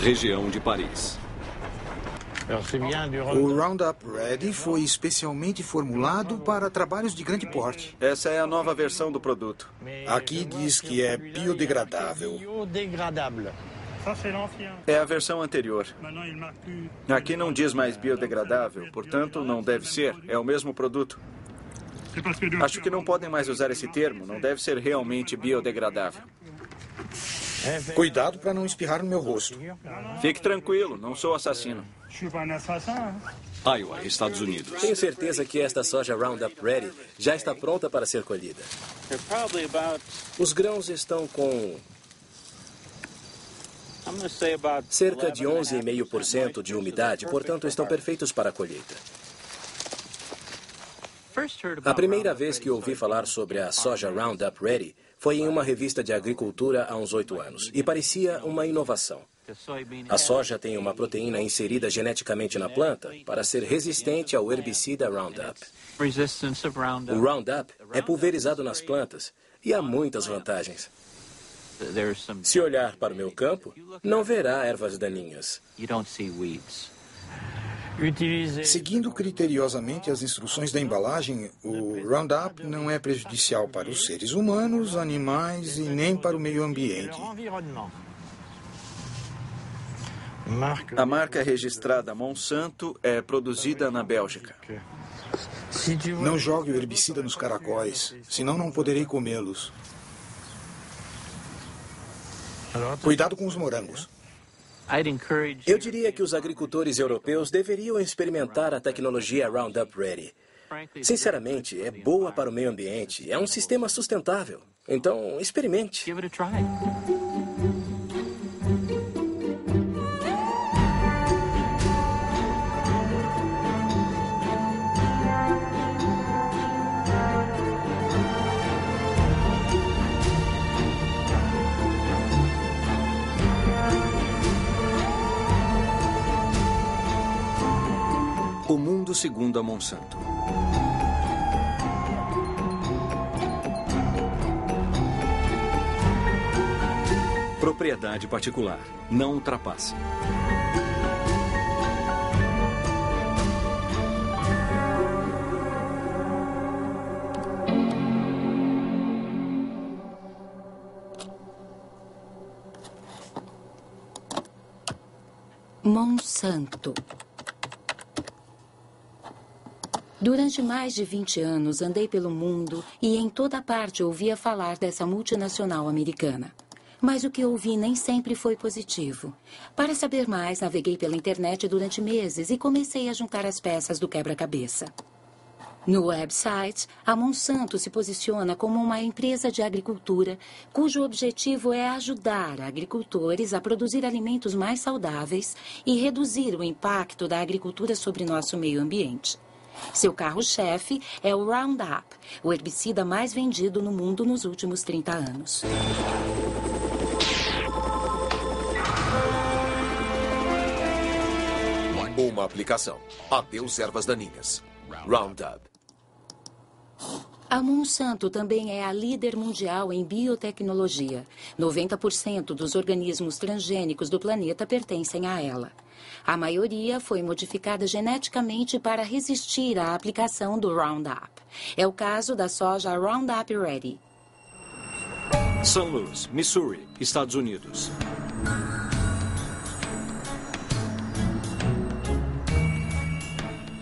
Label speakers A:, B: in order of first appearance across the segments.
A: região de Paris.
B: O Roundup Ready foi especialmente formulado para trabalhos de grande porte.
C: Essa é a nova versão do produto.
B: Aqui diz que é biodegradável.
C: É a versão anterior. Aqui não diz mais biodegradável, portanto não deve ser. É o mesmo produto. Acho que não podem mais usar esse termo. Não deve ser realmente biodegradável.
B: Cuidado para não espirrar no meu rosto.
C: Fique tranquilo, não sou assassino.
A: Iowa, Estados Unidos.
D: Tenho certeza que esta soja Roundup Ready já está pronta para ser colhida. Os grãos estão com cerca de 11,5% de umidade, portanto estão perfeitos para a colheita. A primeira vez que ouvi falar sobre a soja Roundup Ready foi em uma revista de agricultura há uns 8 anos, e parecia uma inovação. A soja tem uma proteína inserida geneticamente na planta para ser resistente ao herbicida Roundup. O Roundup é pulverizado nas plantas e há muitas vantagens. Se olhar para o meu campo, não verá ervas daninhas.
B: Seguindo criteriosamente as instruções da embalagem, o Roundup não é prejudicial para os seres humanos, animais e nem para o meio ambiente.
C: A marca registrada Monsanto é produzida na Bélgica.
B: Não jogue o herbicida nos caracóis, senão não poderei comê-los. Cuidado com os morangos.
D: Eu diria que os agricultores europeus deveriam experimentar a tecnologia Roundup Ready. Sinceramente, é boa para o meio ambiente, é um sistema sustentável. Então, experimente.
A: O mundo segundo a Monsanto. Propriedade particular. Não ultrapasse.
E: Monsanto. Durante mais de 20 anos, andei pelo mundo e em toda parte ouvia falar dessa multinacional americana. Mas o que ouvi nem sempre foi positivo. Para saber mais, naveguei pela internet durante meses e comecei a juntar as peças do quebra-cabeça. No website, a Monsanto se posiciona como uma empresa de agricultura cujo objetivo é ajudar agricultores a produzir alimentos mais saudáveis e reduzir o impacto da agricultura sobre nosso meio ambiente. Seu carro-chefe é o Roundup, o herbicida mais vendido no mundo nos últimos 30 anos.
F: Uma aplicação. Adeus ervas daninhas. Roundup.
E: A Monsanto também é a líder mundial em biotecnologia. 90% dos organismos transgênicos do planeta pertencem a ela. A maioria foi modificada geneticamente para resistir à aplicação do Roundup. É o caso da soja Roundup Ready.
A: St. Louis, Missouri, Estados Unidos.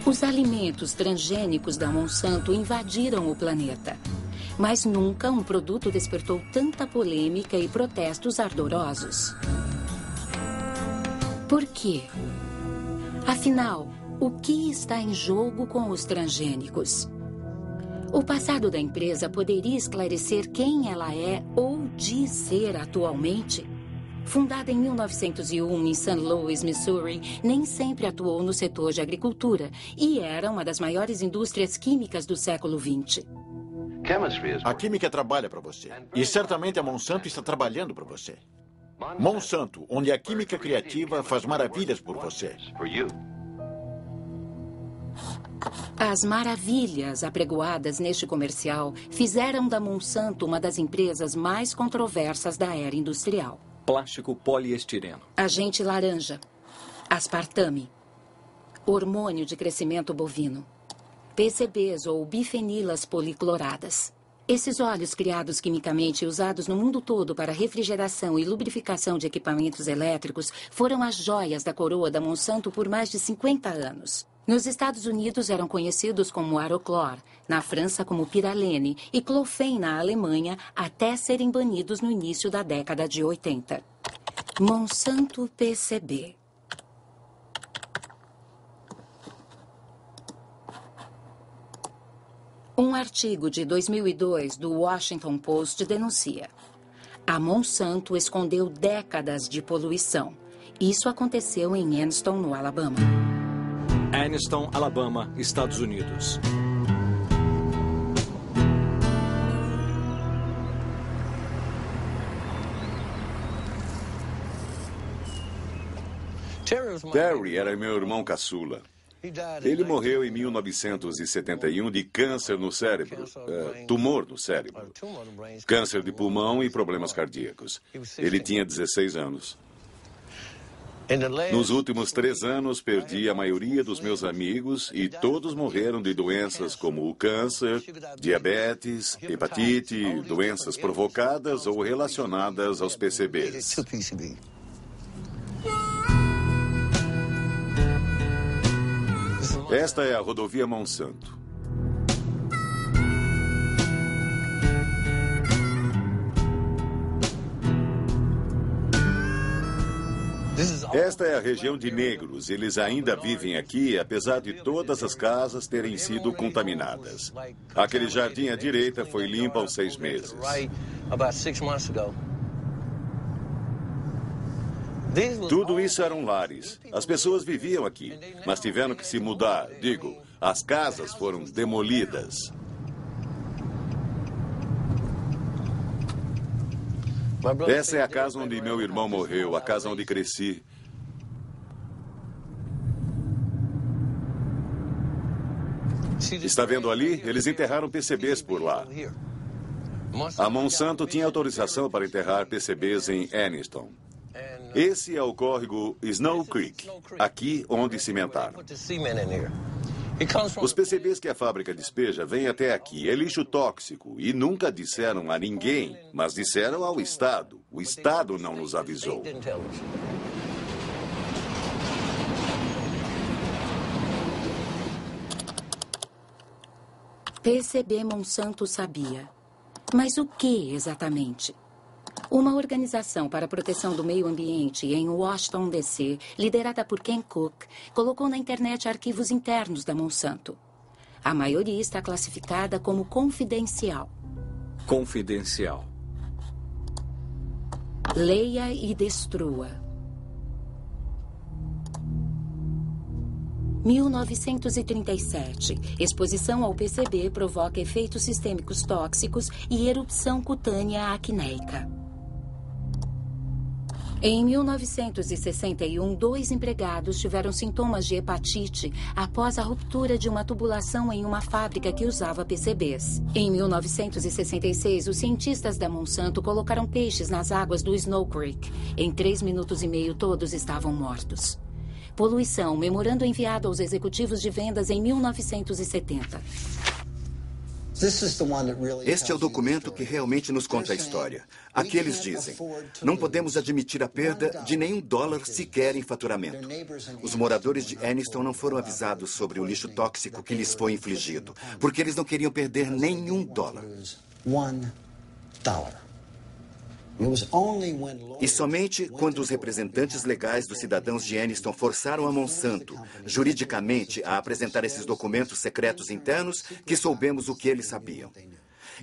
E: Os alimentos transgênicos da Monsanto invadiram o planeta. Mas nunca um produto despertou tanta polêmica e protestos ardorosos. Por quê? Afinal, o que está em jogo com os transgênicos? O passado da empresa poderia esclarecer quem ela é ou diz ser atualmente? Fundada em 1901 em St. Louis, Missouri, nem sempre atuou no setor de agricultura e era uma das maiores indústrias químicas do século XX.
G: A química trabalha para você. E certamente a Monsanto está trabalhando para você. Monsanto, onde a química criativa faz maravilhas por você.
E: As maravilhas apregoadas neste comercial fizeram da Monsanto uma das empresas mais controversas da era industrial.
A: Plástico poliestireno.
E: Agente laranja. Aspartame. Hormônio de crescimento bovino. PCBs ou bifenilas policloradas. Esses óleos criados quimicamente e usados no mundo todo para refrigeração e lubrificação de equipamentos elétricos foram as joias da coroa da Monsanto por mais de 50 anos. Nos Estados Unidos eram conhecidos como Aroclor, na França como Piralene e Clofen na Alemanha, até serem banidos no início da década de 80. Monsanto PCB. Um artigo de 2002 do Washington Post denuncia: a Monsanto escondeu décadas de poluição. Isso aconteceu em Anniston, no Alabama.
A: Anniston, Alabama, Estados Unidos.
H: Terry era meu irmão caçula. Ele morreu em 1971 de câncer no cérebro, tumor no cérebro, câncer de pulmão e problemas cardíacos. Ele tinha 16 anos. Nos últimos 3 anos, perdi a maioria dos meus amigos e todos morreram de doenças como o câncer, diabetes, hepatite, doenças provocadas ou relacionadas aos PCBs. Esta é a rodovia Monsanto. Esta é a região de negros. Eles ainda vivem aqui, apesar de todas as casas terem sido contaminadas. Aquele jardim à direita foi limpo há 6 meses. Tudo isso eram lares. As pessoas viviam aqui, mas tiveram que se mudar. Digo, as casas foram demolidas. Essa é a casa onde meu irmão morreu, a casa onde cresci. Está vendo ali? Eles enterraram PCBs por lá. A Monsanto tinha autorização para enterrar PCBs em Anniston. Esse é o córrego Snow Creek, aqui onde cimentaram. Os PCBs que a fábrica despeja vêm até aqui. É lixo tóxico e nunca disseram a ninguém, mas disseram ao Estado. O Estado não nos avisou.
E: PCB Monsanto sabia. Mas o que exatamente? Uma organização para a proteção do meio ambiente em Washington, D.C., liderada por Ken Cook, colocou na internet arquivos internos da Monsanto. A maioria está classificada como confidencial.
A: Confidencial.
E: Leia e destrua. 1937. Exposição ao PCB provoca efeitos sistêmicos tóxicos e erupção cutânea acneica. Em 1961, 2 empregados tiveram sintomas de hepatite após a ruptura de uma tubulação em uma fábrica que usava PCBs. Em 1966, os cientistas da Monsanto colocaram peixes nas águas do Snow Creek. Em 3 minutos e meio, todos estavam mortos. Poluição, memorando enviado aos executivos de vendas em 1970.
I: Este é o documento que realmente nos conta a história. Aqui eles dizem: não podemos admitir a perda de nenhum dólar sequer em faturamento. Os moradores de Anniston não foram avisados sobre o lixo tóxico que lhes foi infligido, porque eles não queriam perder nenhum dólar. E somente quando os representantes legais dos cidadãos de Anniston forçaram a Monsanto, juridicamente, a apresentar esses documentos secretos internos, que soubemos o que eles sabiam.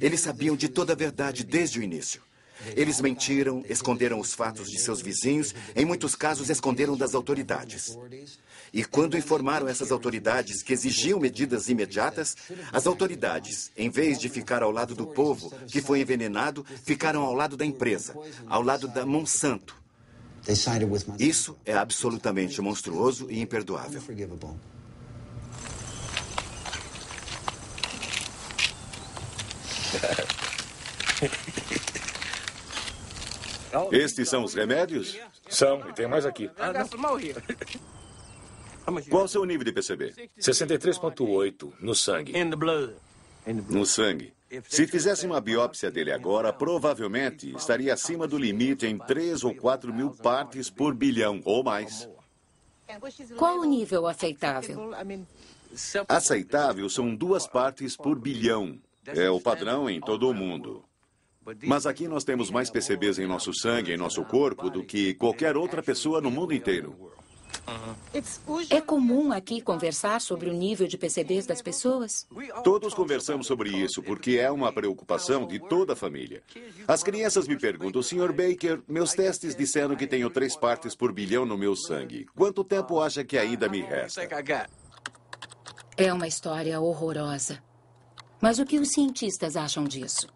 I: Eles sabiam de toda a verdade desde o início. Eles mentiram, esconderam os fatos de seus vizinhos, em muitos casos esconderam das autoridades. E quando informaram essas autoridades que exigiam medidas imediatas, as autoridades, em vez de ficar ao lado do povo que foi envenenado, ficaram ao lado da empresa, ao lado da Monsanto. Isso é absolutamente monstruoso e imperdoável.
H: Estes são os remédios?
J: São, e tem mais aqui.
H: Qual o seu nível de PCB?
J: 63,8 no sangue.
H: No sangue. Se fizesse uma biópsia dele agora, provavelmente estaria acima do limite em 3 ou 4 mil partes por bilhão ou mais.
E: Qual o nível aceitável?
H: Aceitável são 2 partes por bilhão. É o padrão em todo o mundo. Mas aqui nós temos mais PCBs em nosso sangue, em nosso corpo, do que qualquer outra pessoa no mundo inteiro.
E: É comum aqui conversar sobre o nível de PCBs das pessoas?
H: Todos conversamos sobre isso, porque é uma preocupação de toda a família. As crianças me perguntam, Sr. Baker, meus testes disseram que tenho 3 partes por bilhão no meu sangue. Quanto tempo acha que ainda me resta?
E: É uma história horrorosa. Mas o que os cientistas acham disso?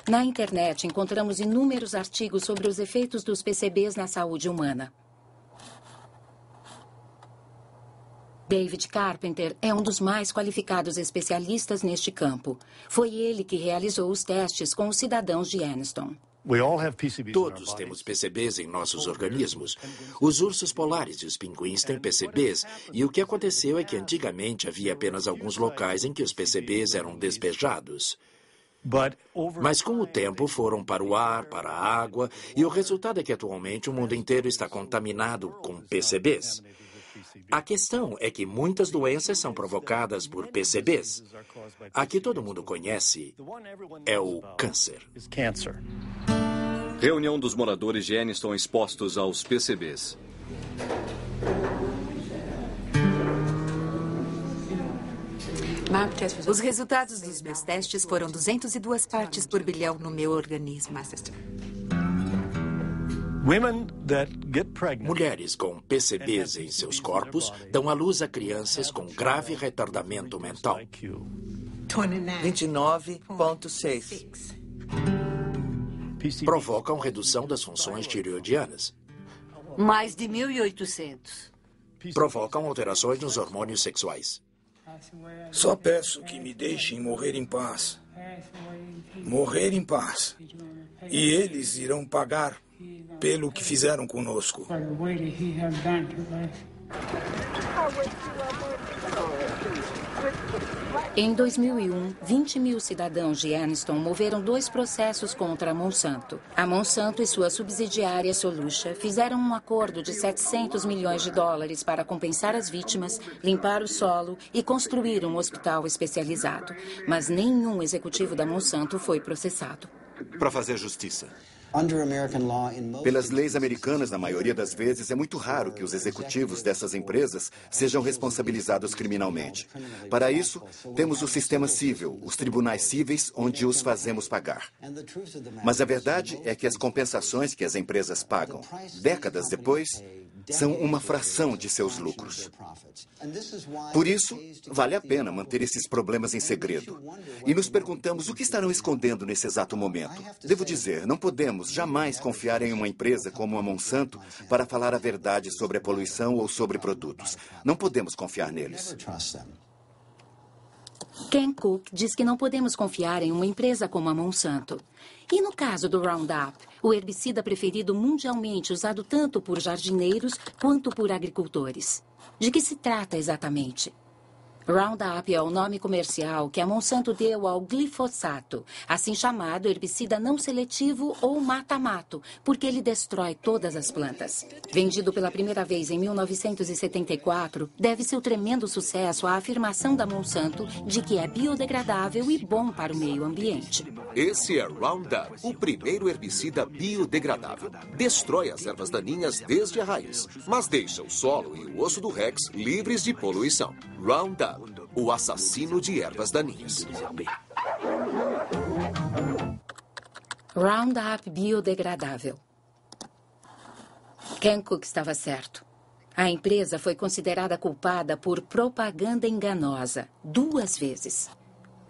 E: Na internet encontramos inúmeros artigos sobre os efeitos dos PCBs na saúde humana. David Carpenter é um dos mais qualificados especialistas neste campo. Foi ele que realizou os testes com os cidadãos de Anniston.
K: Todos temos PCBs em nossos organismos. Os ursos polares e os pinguins têm PCBs. E o que aconteceu é que antigamente havia apenas alguns locais em que os PCBs eram despejados. Mas com o tempo foram para o ar, para a água, e o resultado é que atualmente o mundo inteiro está contaminado com PCBs. A questão é que muitas doenças são provocadas por PCBs. A que todo mundo conhece é o câncer.
A: Reunião dos moradores de Anniston expostos aos PCBs.
L: Os resultados dos meus testes foram 202 partes por bilhão no meu organismo.
K: Mulheres com PCBs em seus corpos dão à luz a crianças com grave retardamento mental.
M: 29,6.
K: Provocam redução das funções tireoidianas.
N: Mais de 1.800.
K: Provocam alterações nos hormônios sexuais.
B: Só peço que me deixem morrer em paz. Morrer em paz. E eles irão pagar pelo que fizeram conosco.
E: Em 2001, 20 mil cidadãos de Anniston moveram 2 processos contra a Monsanto. A Monsanto e sua subsidiária Solutia fizeram um acordo de $700 milhões para compensar as vítimas, limpar o solo e construir um hospital especializado. Mas nenhum executivo da Monsanto foi processado.
I: Para fazer justiça. Pelas leis americanas, na maioria das vezes, é muito raro que os executivos dessas empresas sejam responsabilizados criminalmente. Para isso, temos o sistema civil, os tribunais cíveis, onde os fazemos pagar. Mas a verdade é que as compensações que as empresas pagam, décadas depois, são uma fração de seus lucros. Por isso, vale a pena manter esses problemas em segredo. E nos perguntamos o que estarão escondendo nesse exato momento. Devo dizer, não podemos jamais confiar em uma empresa como a Monsanto para falar a verdade sobre a poluição ou sobre produtos. Não podemos confiar neles.
E: Ken Cook diz que não podemos confiar em uma empresa como a Monsanto. E no caso do Roundup, o herbicida preferido mundialmente usado tanto por jardineiros quanto por agricultores? De que se trata exatamente? Roundup é o nome comercial que a Monsanto deu ao glifosato, assim chamado herbicida não seletivo ou mata-mato, porque ele destrói todas as plantas. Vendido pela primeira vez em 1974, deve seu tremendo sucesso à afirmação da Monsanto de que é biodegradável e bom para o meio ambiente.
F: Esse é Roundup, o primeiro herbicida biodegradável. Destrói as ervas daninhas desde a raiz, mas deixa o solo e o osso do Rex livres de poluição. Roundup, o assassino de ervas daninhas.
E: Roundup biodegradável. Ken Cook estava certo. A empresa foi considerada culpada por propaganda enganosa 2 vezes.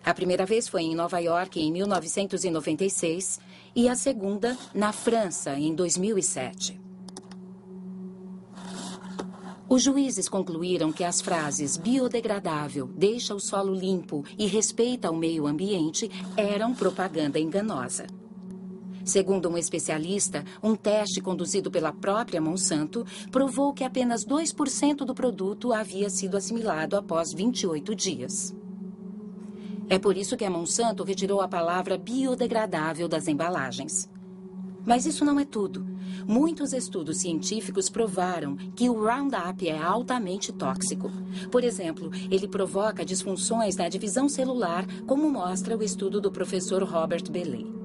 E: A primeira vez foi em Nova York, em 1996, e a segunda na França, em 2007. Os juízes concluíram que as frases biodegradável, deixa o solo limpo e respeita o meio ambiente eram propaganda enganosa. Segundo um especialista, um teste conduzido pela própria Monsanto provou que apenas 2% do produto havia sido assimilado após 28 dias. É por isso que a Monsanto retirou a palavra biodegradável das embalagens. Mas isso não é tudo. Muitos estudos científicos provaram que o Roundup é altamente tóxico. Por exemplo, ele provoca disfunções na divisão celular, como mostra o estudo do professor Robert Bellet.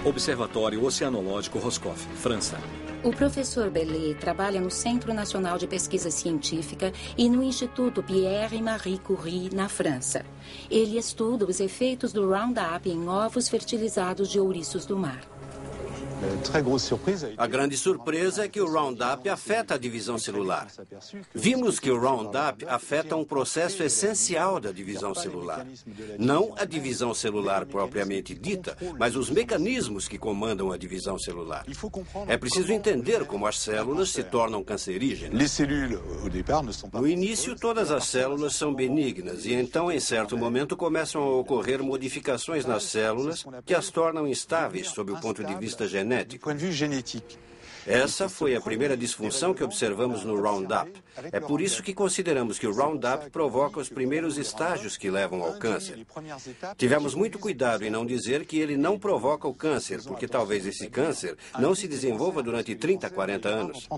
A: Observatório Oceanológico Roscoff, França.
E: O professor Bellet trabalha no Centro Nacional de Pesquisa Científica e no Instituto Pierre e Marie Curie, na França. Ele estuda os efeitos do Roundup em ovos fertilizados de ouriços do mar.
O: A grande surpresa é que o Roundup afeta a divisão celular. Vimos que o Roundup afeta um processo essencial da divisão celular. Não a divisão celular propriamente dita, mas os mecanismos que comandam a divisão celular. É preciso entender como as células se tornam cancerígenas. No início, todas as células são benignas e então, em certo momento, começam a ocorrer modificações nas células que as tornam instáveis sob o ponto de vista genético. Essa foi a primeira disfunção que observamos no Roundup. É por isso que consideramos que o Roundup provoca os primeiros estágios que levam ao câncer. Tivemos muito cuidado em não dizer que ele não provoca o câncer, porque talvez esse câncer não se desenvolva durante 30, 40 anos.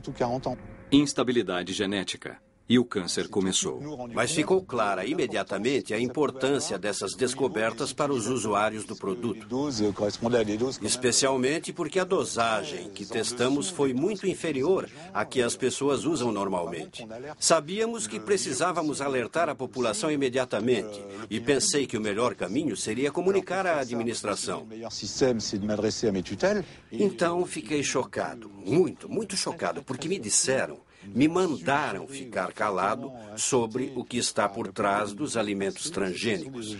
A: Instabilidade genética. E o câncer começou.
O: Mas ficou clara imediatamente a importância dessas descobertas para os usuários do produto. Especialmente porque a dosagem que testamos foi muito inferior à que as pessoas usam normalmente. Sabíamos que precisávamos alertar a população imediatamente e pensei que o melhor caminho seria comunicar à administração. Então fiquei chocado, muito chocado, porque me mandaram ficar calado sobre o que está por trás dos alimentos transgênicos.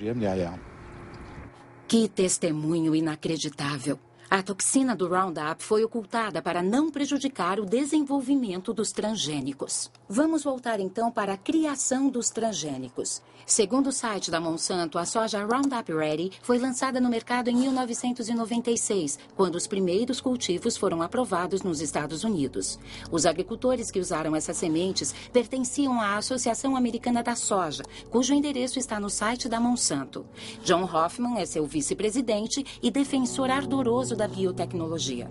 E: Que testemunho inacreditável! A toxina do Roundup foi ocultada para não prejudicar o desenvolvimento dos transgênicos. Vamos voltar então para a criação dos transgênicos. Segundo o site da Monsanto, a soja Roundup Ready foi lançada no mercado em 1996, quando os primeiros cultivos foram aprovados nos Estados Unidos. Os agricultores que usaram essas sementes pertenciam à Associação Americana da Soja, cujo endereço está no site da Monsanto. John Hoffman é seu vice-presidente e defensor ardoroso da biotecnologia.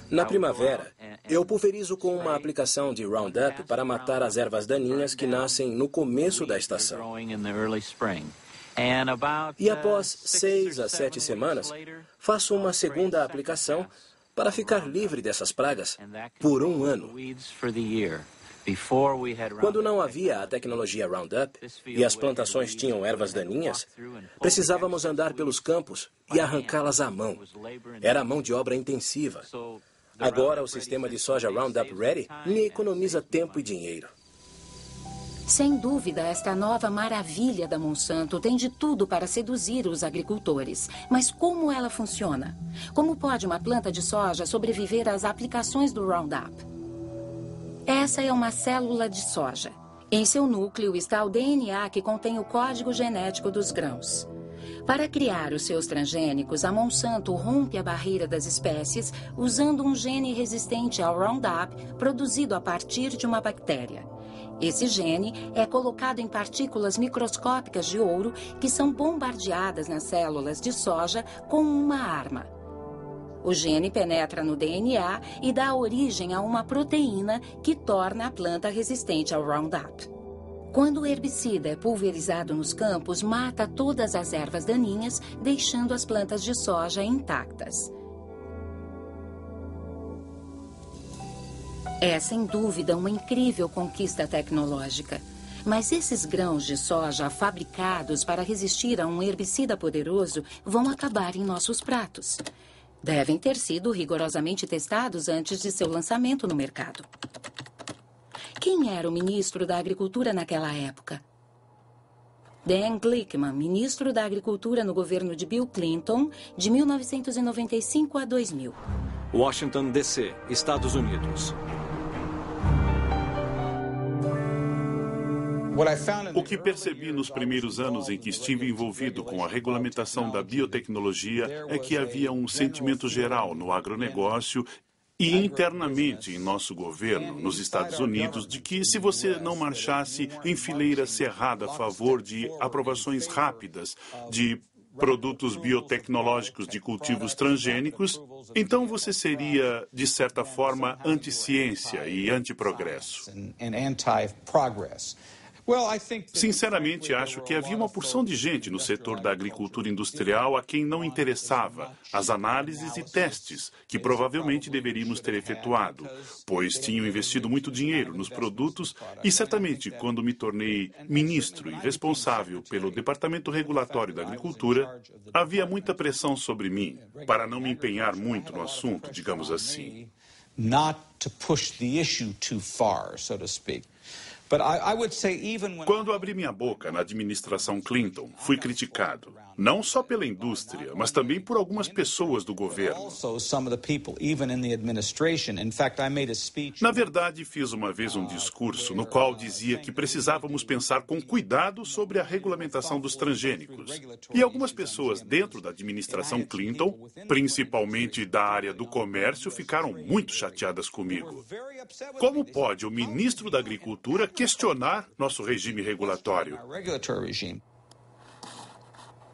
D: Na primavera, eu pulverizo com uma aplicação de Roundup para matar as ervas daninhas que nascem no começo da estação. E após 6 a 7 semanas, faço uma segunda aplicação para ficar livre dessas pragas por 1 ano. Quando não havia a tecnologia Roundup e as plantações tinham ervas daninhas, precisávamos andar pelos campos e arrancá-las à mão. Era mão de obra intensiva. Agora, o sistema de soja Roundup Ready me economiza tempo e dinheiro.
E: Sem dúvida, esta nova maravilha da Monsanto tem de tudo para seduzir os agricultores. Mas como ela funciona? Como pode uma planta de soja sobreviver às aplicações do Roundup? Essa é uma célula de soja. Em seu núcleo está o DNA que contém o código genético dos grãos. Para criar os seus transgênicos, a Monsanto rompe a barreira das espécies usando um gene resistente ao Roundup produzido a partir de uma bactéria. Esse gene é colocado em partículas microscópicas de ouro que são bombardeadas nas células de soja com uma arma. O gene penetra no DNA e dá origem a uma proteína que torna a planta resistente ao Roundup. Quando o herbicida é pulverizado nos campos, mata todas as ervas daninhas, deixando as plantas de soja intactas. É, sem dúvida, uma incrível conquista tecnológica. Mas esses grãos de soja fabricados para resistir a um herbicida poderoso vão acabar em nossos pratos. Devem ter sido rigorosamente testados antes de seu lançamento no mercado. Quem era o ministro da Agricultura naquela época? Dan Glickman, ministro da Agricultura no governo de Bill Clinton, de 1995 a 2000.
A: Washington, D.C., Estados Unidos.
P: O que percebi nos primeiros anos em que estive envolvido com a regulamentação da biotecnologia é que havia um sentimento geral no agronegócio e internamente em nosso governo, nos Estados Unidos, de que se você não marchasse em fileira cerrada a favor de aprovações rápidas de produtos biotecnológicos de cultivos transgênicos, então você seria, de certa forma, anti-ciência e anti-progresso. Sinceramente, acho que havia uma porção de gente no setor da agricultura industrial a quem não interessava as análises e testes que provavelmente deveríamos ter efetuado, pois tinham investido muito dinheiro nos produtos e, certamente, quando me tornei ministro e responsável pelo Departamento Regulatório da Agricultura, havia muita pressão sobre mim para não me empenhar muito no assunto, digamos assim. Quando abri minha boca na administração Clinton, fui criticado, não só pela indústria, mas também por algumas pessoas do governo. Na verdade, fiz uma vez um discurso no qual dizia que precisávamos pensar com cuidado sobre a regulamentação dos transgênicos. E algumas pessoas dentro da administração Clinton, principalmente da área do comércio, ficaram muito chateadas comigo. Como pode o ministro da Agricultura questionar nosso regime regulatório?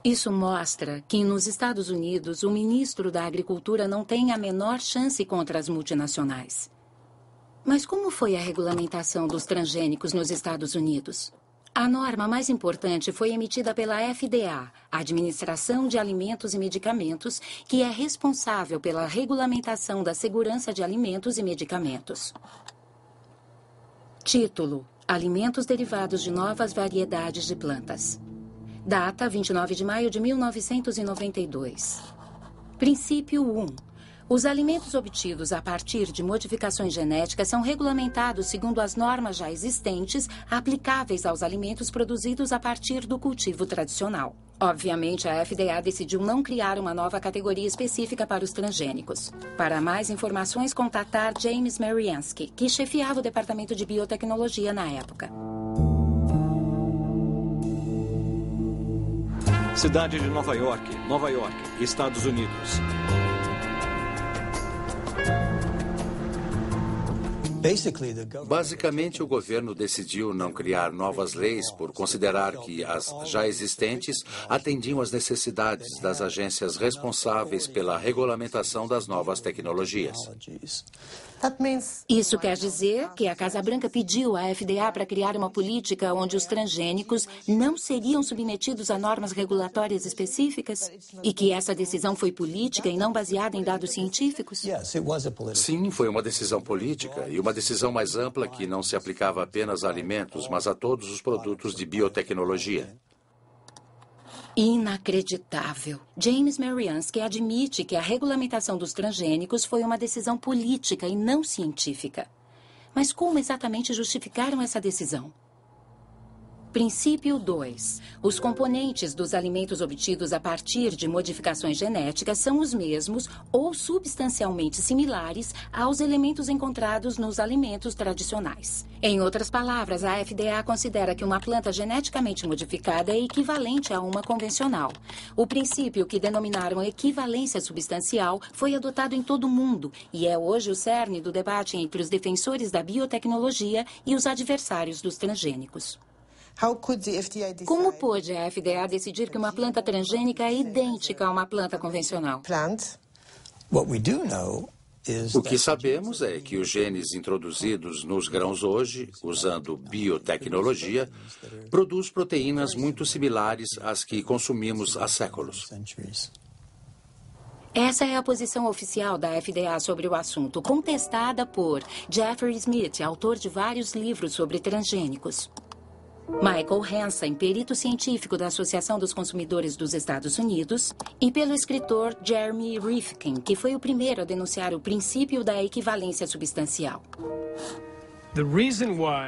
E: Isso mostra que nos Estados Unidos o ministro da Agricultura não tem a menor chance contra as multinacionais. Mas como foi a regulamentação dos transgênicos nos Estados Unidos? A norma mais importante foi emitida pela FDA, a Administração de Alimentos e Medicamentos, que é responsável pela regulamentação da segurança de alimentos e medicamentos. Título: Alimentos derivados de novas variedades de plantas. Data: 29 de maio de 1992. Princípio 1. Os alimentos obtidos a partir de modificações genéticas são regulamentados segundo as normas já existentes aplicáveis aos alimentos produzidos a partir do cultivo tradicional. Obviamente, a FDA decidiu não criar uma nova categoria específica para os transgênicos. Para mais informações, contatar James Mariansky, que chefiava o Departamento de Biotecnologia na época.
A: Cidade de Nova York, Estados Unidos.
K: Basicamente, o governo decidiu não criar novas leis por considerar que as já existentes atendiam às necessidades das agências responsáveis pela regulamentação das novas tecnologias.
E: Isso quer dizer que a Casa Branca pediu à FDA para criar uma política onde os transgênicos não seriam submetidos a normas regulatórias específicas? E que essa decisão foi política e não baseada em dados científicos?
K: Sim, foi uma decisão política e uma decisão mais ampla que não se aplicava apenas a alimentos, mas a todos os produtos de biotecnologia.
E: Inacreditável. James Mariansky admite que a regulamentação dos transgênicos foi uma decisão política e não científica. Mas como exatamente justificaram essa decisão? Princípio 2. Os componentes dos alimentos obtidos a partir de modificações genéticas são os mesmos ou substancialmente similares aos elementos encontrados nos alimentos tradicionais. Em outras palavras, a FDA considera que uma planta geneticamente modificada é equivalente a uma convencional. O princípio, que denominaram equivalência substancial, foi adotado em todo o mundo e é hoje o cerne do debate entre os defensores da biotecnologia e os adversários dos transgênicos. Como pôde a FDA decidir que uma planta transgênica é idêntica a uma planta convencional?
K: O que sabemos é que os genes introduzidos nos grãos hoje, usando biotecnologia, produzem proteínas muito similares às que consumimos há séculos.
E: Essa é a posição oficial da FDA sobre o assunto, contestada por Jeffrey Smith, autor de vários livros sobre transgênicos. Michael Hansen, perito científico da Associação dos Consumidores dos Estados Unidos, e pelo escritor Jeremy Rifkin, que foi o primeiro a denunciar o princípio da equivalência substancial.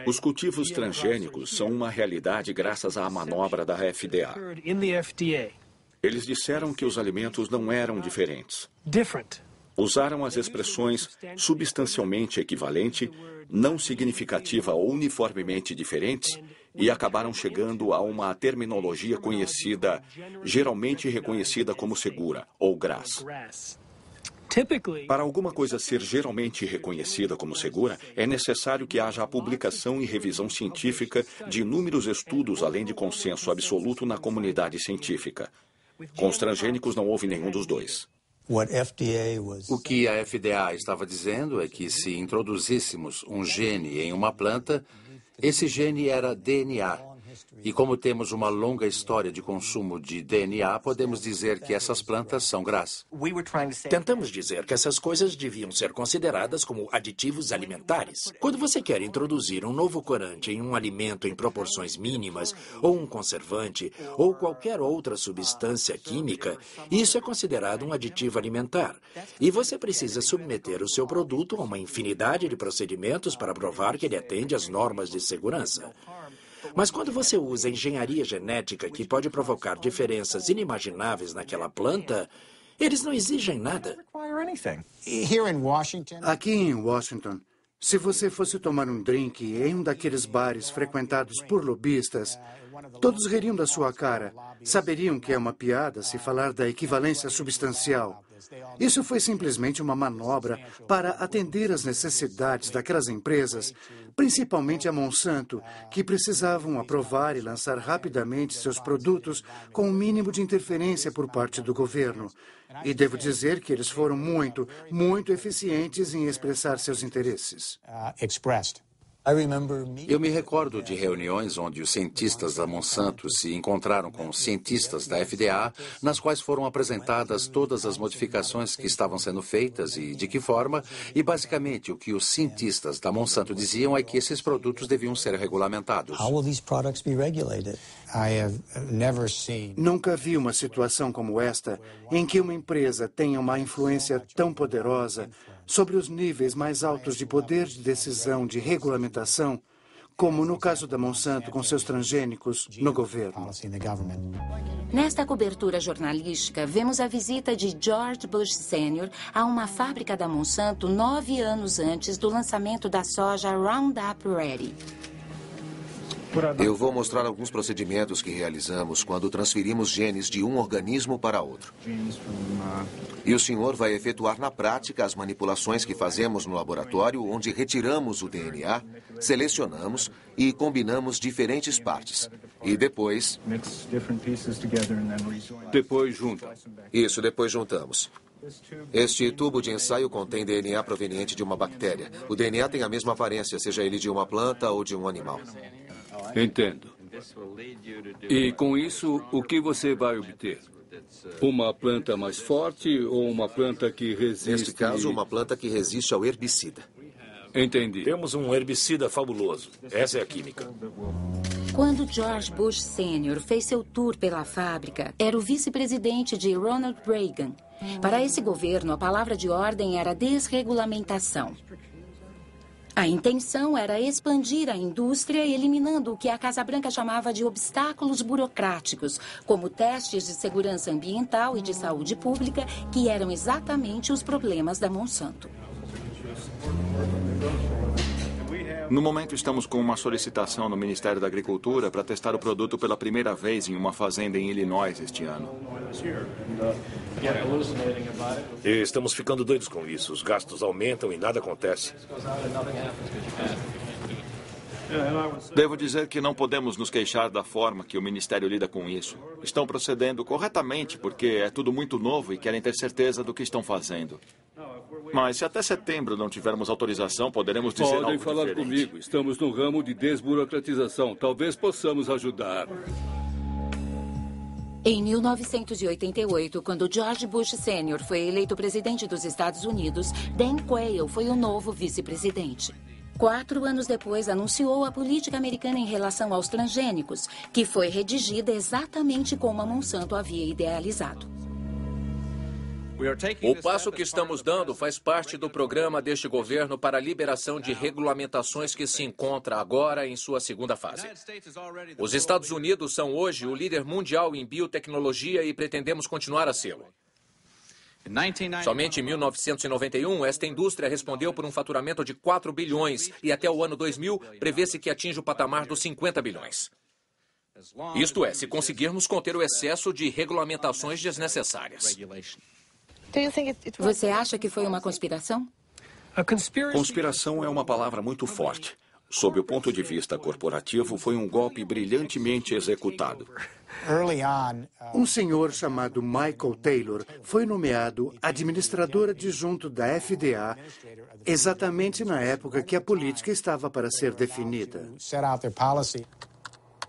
A: Os cultivos transgênicos são uma realidade graças à manobra da FDA. Eles disseram que os alimentos não eram diferentes. Usaram as expressões substancialmente equivalente, não significativa ou uniformemente diferentes e acabaram chegando a uma terminologia conhecida, geralmente reconhecida como segura, ou GRAS. Para alguma coisa ser geralmente reconhecida como segura, é necessário que haja a publicação e revisão científica de inúmeros estudos, além de consenso absoluto na comunidade científica. Com os transgênicos não houve nenhum dos dois.
Q: O que a FDA estava dizendo é que se introduzíssemos um gene em uma planta, esse gene era DNA. E como temos uma longa história de consumo de DNA, podemos dizer que essas plantas são GRAS.
K: Tentamos dizer que essas coisas deviam ser consideradas como aditivos alimentares. Quando você quer introduzir um novo corante em um alimento em proporções mínimas, ou um conservante, ou qualquer outra substância química, isso é considerado um aditivo alimentar. E você precisa submeter o seu produto a uma infinidade de procedimentos para provar que ele atende às normas de segurança. Mas quando você usa engenharia genética que pode provocar diferenças inimagináveis naquela planta, eles não exigem nada.
R: Aqui em Washington, se você fosse tomar um drink em um daqueles bares frequentados por lobistas, todos ririam da sua cara. Saberiam que é uma piada se falar da equivalência substancial. Isso foi simplesmente uma manobra para atender às necessidades daquelas empresas, principalmente a Monsanto, que precisavam aprovar e lançar rapidamente seus produtos com o mínimo de interferência por parte do governo. E devo dizer que eles foram muito eficientes em expressar seus interesses.
Q: Eu me recordo de reuniões onde os cientistas da Monsanto se encontraram com os cientistas da FDA, nas quais foram apresentadas todas as modificações que estavam sendo feitas e de que forma, e basicamente o que os cientistas da Monsanto diziam é que esses produtos deviam ser regulamentados.
R: Nunca vi uma situação como esta, em que uma empresa tenha uma influência tão poderosa sobre os níveis mais altos de poder de decisão de regulamentação, como no caso da Monsanto com seus transgênicos no governo.
E: Nesta cobertura jornalística, vemos a visita de George Bush Sr. a uma fábrica da Monsanto 9 anos antes do lançamento da soja Roundup Ready.
F: Eu vou mostrar alguns procedimentos que realizamos quando transferimos genes de um organismo para outro. E o senhor vai efetuar na prática as manipulações que fazemos no laboratório, onde retiramos o DNA, selecionamos e combinamos diferentes partes. E depois...
S: Depois juntam.
F: Isso, depois juntamos. Este tubo de ensaio contém DNA proveniente de uma bactéria. O DNA tem a mesma aparência, seja ele de uma planta ou de um animal.
S: Entendo. E com isso, o que você vai obter? Uma planta mais forte ou uma planta que resiste...
F: Neste caso, uma planta que resiste ao herbicida.
S: Entendi.
J: Temos um herbicida fabuloso. Essa é a química.
E: Quando George Bush Sr. fez seu tour pela fábrica, era o vice-presidente de Ronald Reagan. Para esse governo, a palavra de ordem era desregulamentação. A intenção era expandir a indústria, eliminando o que a Casa Branca chamava de obstáculos burocráticos, como testes de segurança ambiental e de saúde pública, que eram exatamente os problemas da Monsanto.
C: No momento, estamos com uma solicitação no Ministério da Agricultura para testar o produto pela primeira vez em uma fazenda em Illinois este ano.
J: E estamos ficando doidos com isso. Os gastos aumentam e nada acontece.
C: Devo dizer que não podemos nos queixar da forma que o Ministério lida com isso. Estão procedendo corretamente porque é tudo muito novo e querem ter certeza do que estão fazendo. Mas se até setembro não tivermos autorização, poderemos dizer algo diferente.
S: Podem falar comigo. Estamos no ramo de desburocratização. Talvez possamos ajudar.
E: Em 1988, quando George Bush Sr. foi eleito presidente dos Estados Unidos, Dan Quayle foi o novo vice-presidente. 4 anos depois, anunciou a política americana em relação aos transgênicos, que foi redigida exatamente como a Monsanto havia idealizado.
T: O passo que estamos dando faz parte do programa deste governo para a liberação de regulamentações que se encontra agora em sua segunda fase. Os Estados Unidos são hoje o líder mundial em biotecnologia e pretendemos continuar a sê-lo. Somente em 1991, esta indústria respondeu por um faturamento de 4 bilhões e até o ano 2000 prevê-se que atinja o patamar dos 50 bilhões. Isto é, se conseguirmos conter o excesso de regulamentações desnecessárias.
E: Você acha que foi uma conspiração?
A: Conspiração é uma palavra muito forte. Sob o ponto de vista corporativo, foi um golpe brilhantemente executado.
R: Um senhor chamado Michael Taylor foi nomeado administrador adjunto da FDA exatamente na época que a política estava para ser definida.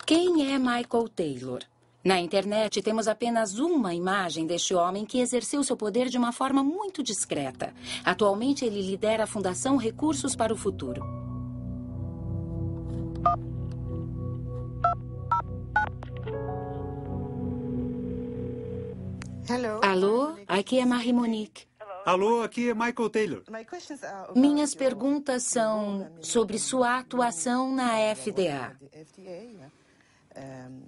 E: Quem é Michael Taylor? Na internet temos apenas uma imagem deste homem que exerceu seu poder de uma forma muito discreta. Atualmente ele lidera a Fundação Recursos para o Futuro. Alô, aqui é Marie Monique.
U: Alô, aqui é Michael Taylor.
E: Minhas perguntas são sobre sua atuação na FDA.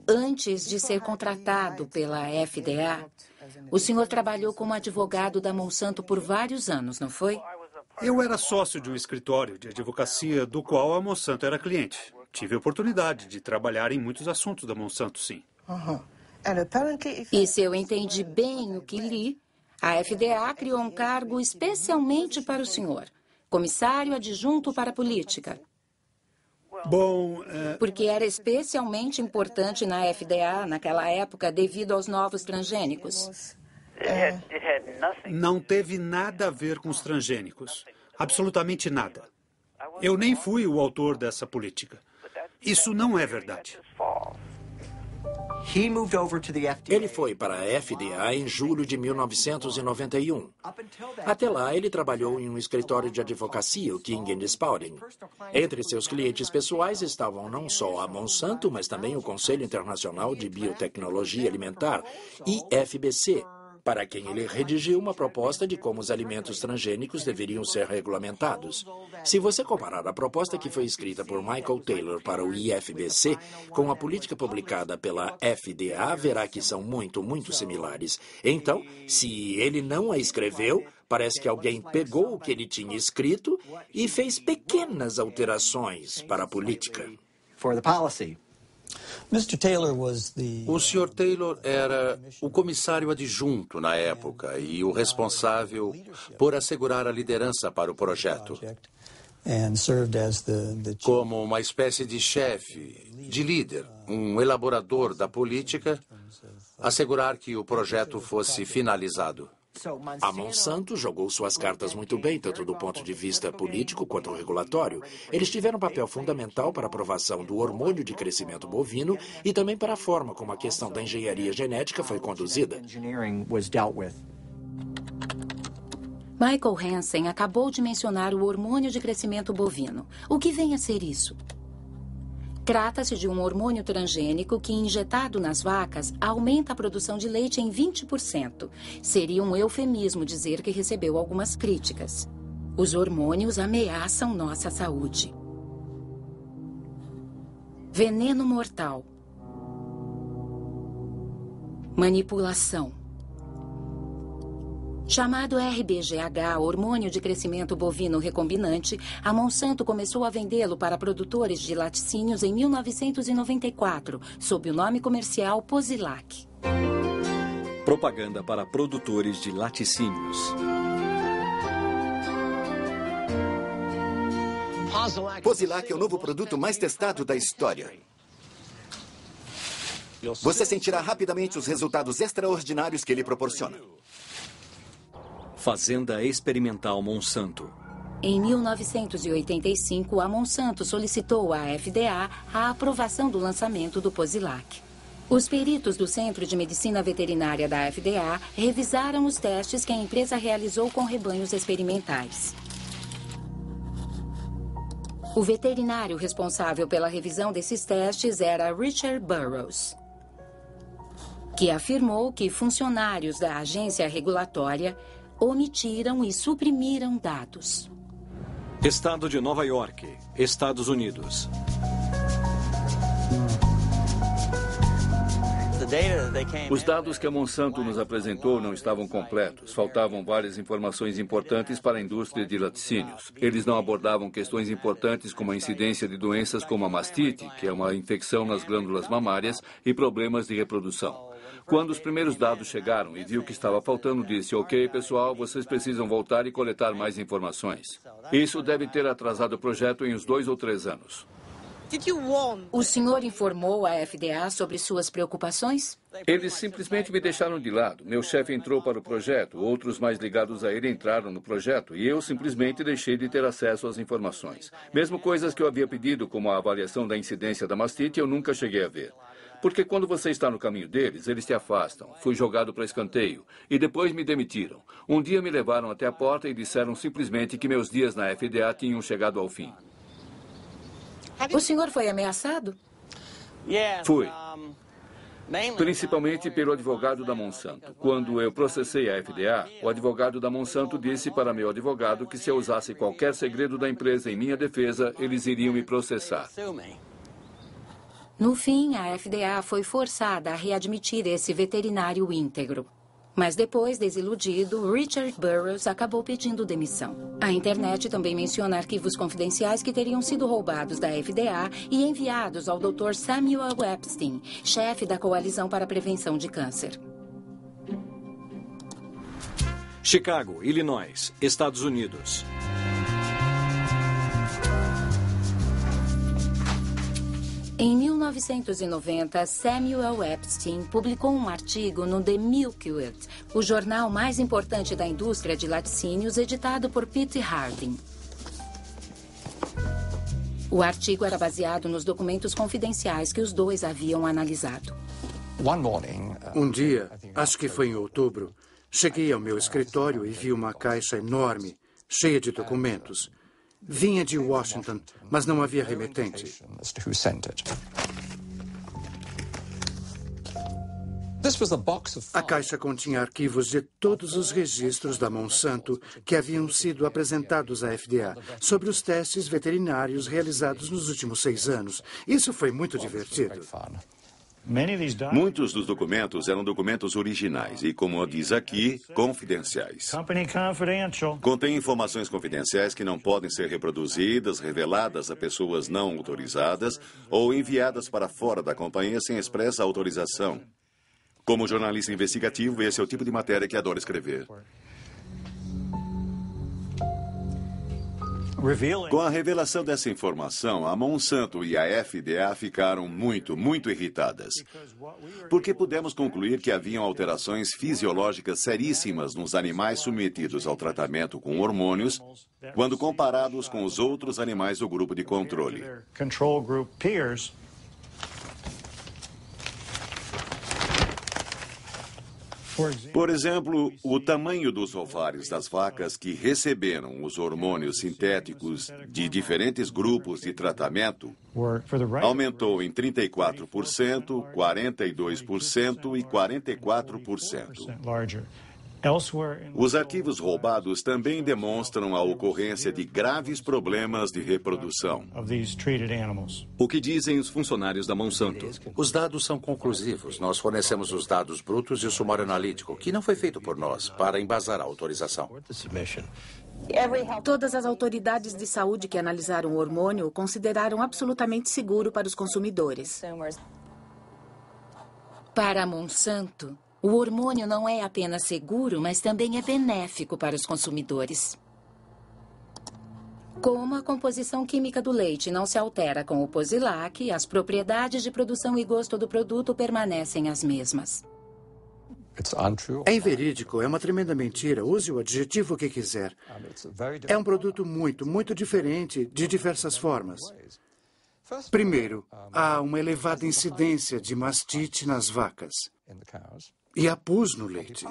E: Antes de ser contratado pela FDA, o senhor trabalhou como advogado da Monsanto por vários anos, não foi?
U: Eu era sócio de um escritório de advocacia do qual a Monsanto era cliente. Tive a oportunidade de trabalhar em muitos assuntos da Monsanto, sim.
E: E se eu entendi bem o que li, a FDA criou um cargo especialmente para o senhor, comissário adjunto para a política.
U: Bom,
E: Porque era especialmente importante na FDA naquela época devido aos novos transgênicos.
U: Não teve nada a ver com os transgênicos. Absolutamente nada. Eu nem fui o autor dessa política. Isso não é verdade.
K: Ele foi para a FDA em julho de 1991. Até lá, ele trabalhou em um escritório de advocacia, o King & Spalding. Entre seus clientes pessoais estavam não só a Monsanto, mas também o Conselho Internacional de Biotecnologia Alimentar, IFBC, para quem ele redigiu uma proposta de como os alimentos transgênicos deveriam ser regulamentados. Se você comparar a proposta que foi escrita por Michael Taylor para o IFBC com a política publicada pela FDA, verá que são muito similares. Então, se ele não a escreveu, parece que alguém pegou o que ele tinha escrito e fez pequenas alterações para a política.
A: O Sr. Taylor era o comissário adjunto na época e o responsável por assegurar a liderança para o projeto. Como uma espécie de chefe, de líder, um elaborador da política, assegurar que o projeto fosse finalizado.
K: A Monsanto jogou suas cartas muito bem, tanto do ponto de vista político quanto regulatório. Eles tiveram um papel fundamental para a aprovação do hormônio de crescimento bovino e também para a forma como a questão da engenharia genética foi conduzida.
E: Michael Hansen acabou de mencionar o hormônio de crescimento bovino. O que vem a ser isso? Trata-se de um hormônio transgênico que, injetado nas vacas, aumenta a produção de leite em 20%. Seria um eufemismo dizer que recebeu algumas críticas. Os hormônios ameaçam nossa saúde. Veneno mortal. Manipulação. Chamado RBGH, hormônio de crescimento bovino recombinante, a Monsanto começou a vendê-lo para produtores de laticínios em 1994, sob o nome comercial Posilac.
V: Propaganda para produtores de laticínios.
I: Posilac é o novo produto mais testado da história. Você sentirá rapidamente os resultados extraordinários que ele proporciona.
V: Fazenda Experimental Monsanto.
E: Em 1985, a Monsanto solicitou à FDA a aprovação do lançamento do Posilac. Os peritos do Centro de Medicina Veterinária da FDA revisaram os testes que a empresa realizou com rebanhos experimentais. O veterinário responsável pela revisão desses testes era Richard Burroughs, que afirmou que funcionários da agência regulatória omitiram e suprimiram dados.
V: Estado de Nova York, Estados Unidos.
S: Os dados que a Monsanto nos apresentou não estavam completos. Faltavam várias informações importantes para a indústria de laticínios. Eles não abordavam questões importantes como a incidência de doenças como a mastite, que é uma infecção nas glândulas mamárias, e problemas de reprodução. Quando os primeiros dados chegaram e viu que estava faltando, disse: ok, pessoal, vocês precisam voltar e coletar mais informações. Isso deve ter atrasado o projeto em uns 2 ou 3 anos.
E: O senhor informou a FDA sobre suas preocupações?
S: Eles simplesmente me deixaram de lado. Meu chefe entrou para o projeto, outros mais ligados a ele entraram no projeto e eu simplesmente deixei de ter acesso às informações. Mesmo coisas que eu havia pedido, como a avaliação da incidência da mastite, eu nunca cheguei a ver. Porque quando você está no caminho deles, eles te afastam. Fui jogado para escanteio e depois me demitiram. Um dia me levaram até a porta e disseram simplesmente que meus dias na FDA tinham chegado ao fim.
E: O senhor foi ameaçado?
S: Fui. Principalmente pelo advogado da Monsanto. Quando eu processei a FDA, o advogado da Monsanto disse para meu advogado que se eu usasse qualquer segredo da empresa em minha defesa, eles iriam me processar.
E: No fim, a FDA foi forçada a readmitir esse veterinário íntegro. Mas depois, desiludido, Richard Burroughs acabou pedindo demissão. A internet também menciona arquivos confidenciais que teriam sido roubados da FDA e enviados ao Dr. Samuel Epstein, chefe da Coalizão para a Prevenção de Câncer.
V: Chicago, Illinois, Estados Unidos.
E: Em 1990, Samuel Epstein publicou um artigo no The Milkweed, o jornal mais importante da indústria de laticínios, editado por Pete Harding. O artigo era baseado nos documentos confidenciais que os dois haviam analisado.
R: Um dia, acho que foi em outubro, cheguei ao meu escritório e vi uma caixa enorme, cheia de documentos. Vinha de Washington, mas não havia remetente. A caixa continha arquivos de todos os registros da Monsanto que haviam sido apresentados à FDA sobre os testes veterinários realizados nos últimos 6 anos. Isso foi muito divertido.
G: Muitos dos documentos eram documentos originais e, como diz aqui, confidenciais. Contém informações confidenciais que não podem ser reproduzidas, reveladas a pessoas não autorizadas ou enviadas para fora da companhia sem expressa autorização. Como jornalista investigativo, esse é o tipo de matéria que adoro escrever. Com a revelação dessa informação, a Monsanto e a FDA ficaram muito irritadas. Porque pudemos concluir que haviam alterações fisiológicas seríssimas nos animais submetidos ao tratamento com hormônios, quando comparados com os outros animais do grupo de controle. Por exemplo, o tamanho dos ovários das vacas que receberam os hormônios sintéticos de diferentes grupos de tratamento aumentou em 34%, 42% e 44%. Os arquivos roubados também demonstram a ocorrência de graves problemas de reprodução.
V: O que dizem os funcionários da Monsanto?
Q: Os dados são conclusivos. Nós fornecemos os dados brutos e o sumário analítico, que não foi feito por nós, para embasar a autorização.
H: Todas as autoridades de saúde que analisaram o hormônio o consideraram absolutamente seguro para os consumidores.
E: Para a Monsanto, o hormônio não é apenas seguro, mas também é benéfico para os consumidores. Como a composição química do leite não se altera com o Posilac, as propriedades de produção e gosto do produto permanecem as mesmas.
R: É inverídico, é uma tremenda mentira. Use o adjetivo que quiser. É um produto muito diferente de diversas formas. Primeiro, há uma elevada incidência de mastite nas vacas. E há pus no leite.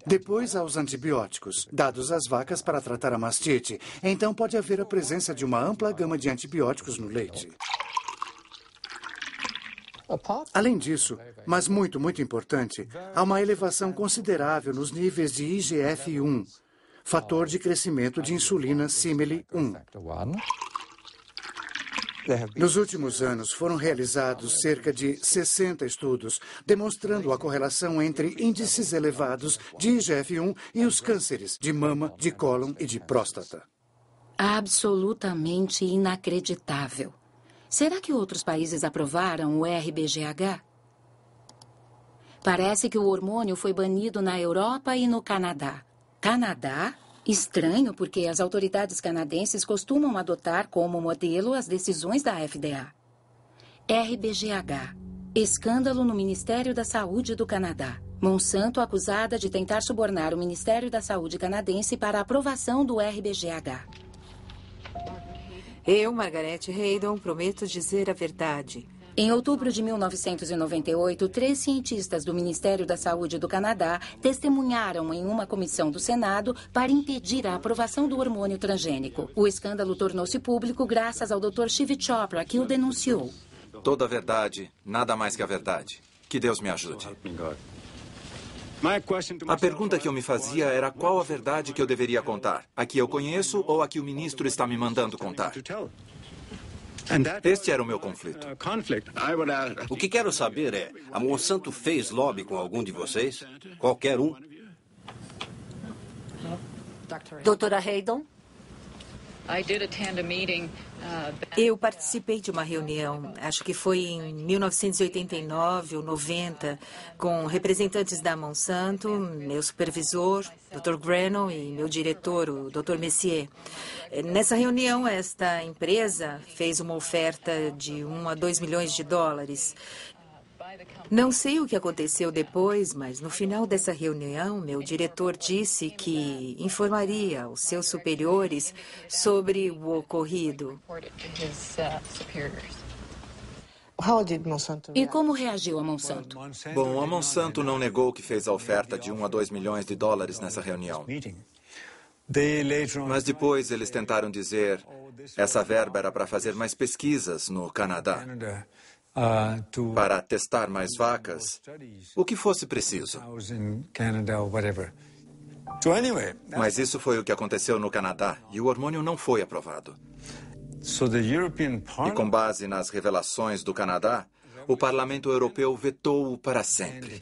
R: Depois há os antibióticos, dados às vacas para tratar a mastite. Então pode haver a presença de uma ampla gama de antibióticos no leite. Além disso, mas muito importante, há uma elevação considerável nos níveis de IGF-1, fator de crescimento de insulina símile 1. Nos últimos anos, foram realizados cerca de 60 estudos demonstrando a correlação entre índices elevados de IGF-1 e os cânceres de mama, de cólon e de próstata.
E: Absolutamente inacreditável. Será que outros países aprovaram o RBGH? Parece que o hormônio foi banido na Europa e no Canadá. Canadá? Estranho, porque as autoridades canadenses costumam adotar como modelo as decisões da FDA. RBGH. Escândalo no Ministério da Saúde do Canadá. Monsanto acusada de tentar subornar o Ministério da Saúde canadense para a aprovação do RBGH.
L: Eu, Margaret Haydon, prometo dizer a verdade.
E: Em outubro de 1998, 3 cientistas do Ministério da Saúde do Canadá testemunharam em uma comissão do Senado para impedir a aprovação do hormônio transgênico. O escândalo tornou-se público graças ao Dr. Shiv Chopra, que o denunciou.
C: Toda a verdade, nada mais que a verdade. Que Deus me ajude. A pergunta que eu me fazia era qual a verdade que eu deveria contar. A que eu conheço ou a que o ministro está me mandando contar? Este era o meu conflito.
O: O que quero saber é, a Monsanto fez lobby com algum de vocês? Qualquer um?
N: Doutora Haydon?
L: Eu participei de uma reunião, acho que foi em 1989 ou 90, com representantes da Monsanto, meu supervisor, Dr. Grenon, e meu diretor, o Dr. Messier. Nessa reunião, esta empresa fez uma oferta de 1 a 2 milhões de dólares. Não sei o que aconteceu depois, mas no final dessa reunião, meu diretor disse que informaria os seus superiores sobre o ocorrido.
E: E como reagiu a Monsanto?
C: Bom, a Monsanto não negou que fez a oferta de 1 a 2 milhões de dólares nessa reunião. Mas depois eles tentaram dizer essa verba era para fazer mais pesquisas no Canadá, para testar mais vacas, o que fosse preciso. Mas isso foi o que aconteceu no Canadá e o hormônio não foi aprovado. E com base nas revelações do Canadá, o Parlamento Europeu vetou-o para sempre.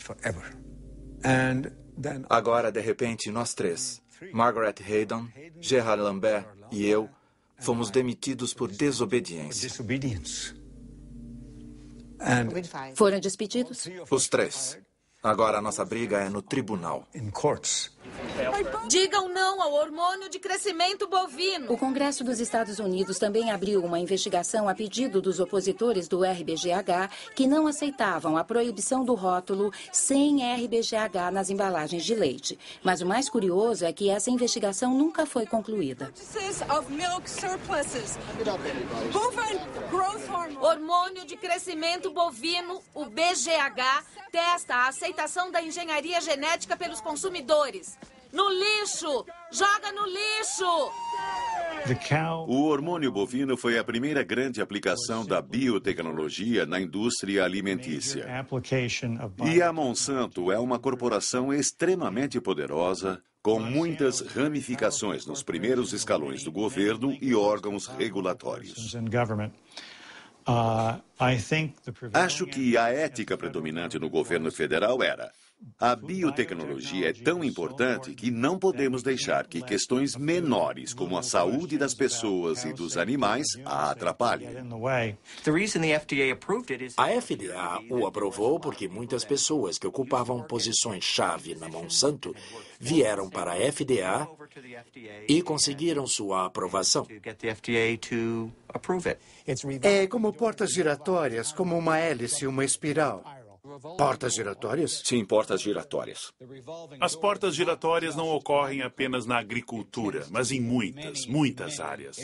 C: Agora, de repente, nós 3, Margaret Haydon, Gerard Lambert e eu, fomos demitidos por desobediência.
E: Foram despedidos?
C: Os 3. Agora a nossa briga é no tribunal.
H: Digam não ao hormônio de crescimento bovino.
E: O Congresso dos Estados Unidos também abriu uma investigação a pedido dos opositores do RBGH que não aceitavam a proibição do rótulo sem RBGH nas embalagens de leite. Mas o mais curioso é que essa investigação nunca foi concluída.
H: Hormônio de crescimento bovino, o BGH, testa a aceitação da engenharia genética pelos consumidores. No lixo! Joga no lixo!
G: O hormônio bovino foi a primeira grande aplicação da biotecnologia na indústria alimentícia. E a Monsanto é uma corporação extremamente poderosa, com muitas ramificações nos primeiros escalões do governo e órgãos regulatórios. Acho que a ética predominante no governo federal era: a biotecnologia é tão importante que não podemos deixar que questões menores, como a saúde das pessoas e dos animais, a atrapalhem.
K: A FDA o aprovou porque muitas pessoas que ocupavam posições-chave na Monsanto vieram para a FDA e conseguiram sua aprovação.
R: É como portas giratórias, como uma hélice, uma espiral. Portas giratórias?
A: Sim, portas giratórias.
P: As portas giratórias não ocorrem apenas na agricultura, mas em muitas áreas.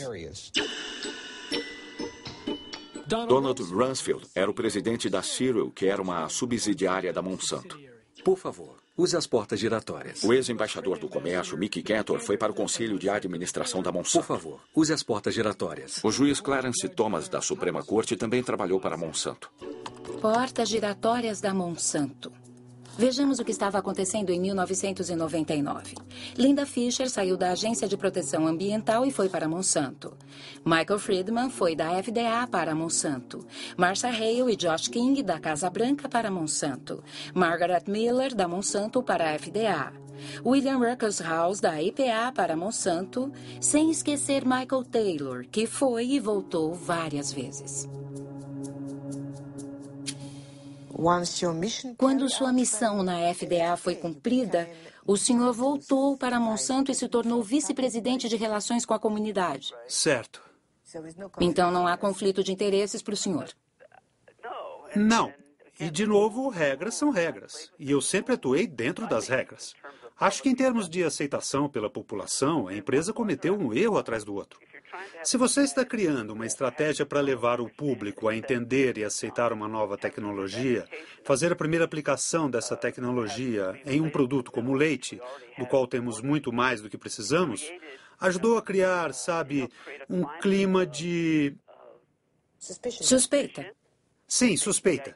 A: Donald Rumsfeld era o presidente da Cereal, que era uma subsidiária da Monsanto.
V: Por favor, use as portas giratórias.
A: O ex-embaixador do comércio, Mickey Cantor, foi para o Conselho de Administração da Monsanto.
V: Por favor, use as portas giratórias.
A: O juiz Clarence Thomas, da Suprema Corte, também trabalhou para a Monsanto.
E: Portas giratórias da Monsanto. Vejamos o que estava acontecendo em 1999. Linda Fisher saiu da Agência de Proteção Ambiental e foi para Monsanto. Michael Friedman foi da FDA para Monsanto. Marcia Hale e Josh King da Casa Branca para Monsanto. Margaret Miller da Monsanto para a FDA. William Ruckelshaus da EPA para Monsanto, sem esquecer Michael Taylor, que foi e voltou várias vezes. Quando sua missão na FDA foi cumprida, o senhor voltou para Monsanto e se tornou vice-presidente de relações com a comunidade.
U: Certo.
E: Então não há conflito de interesses para o senhor?
U: Não. E, de novo, regras são regras. E eu sempre atuei dentro das regras. Acho que, em termos de aceitação pela população, a empresa cometeu um erro atrás do outro. Se você está criando uma estratégia para levar o público a entender e aceitar uma nova tecnologia, fazer a primeira aplicação dessa tecnologia em um produto como o leite, do qual temos muito mais do que precisamos, ajudou a criar, sabe, um clima de...
E: Suspeita.
U: Sim, suspeita.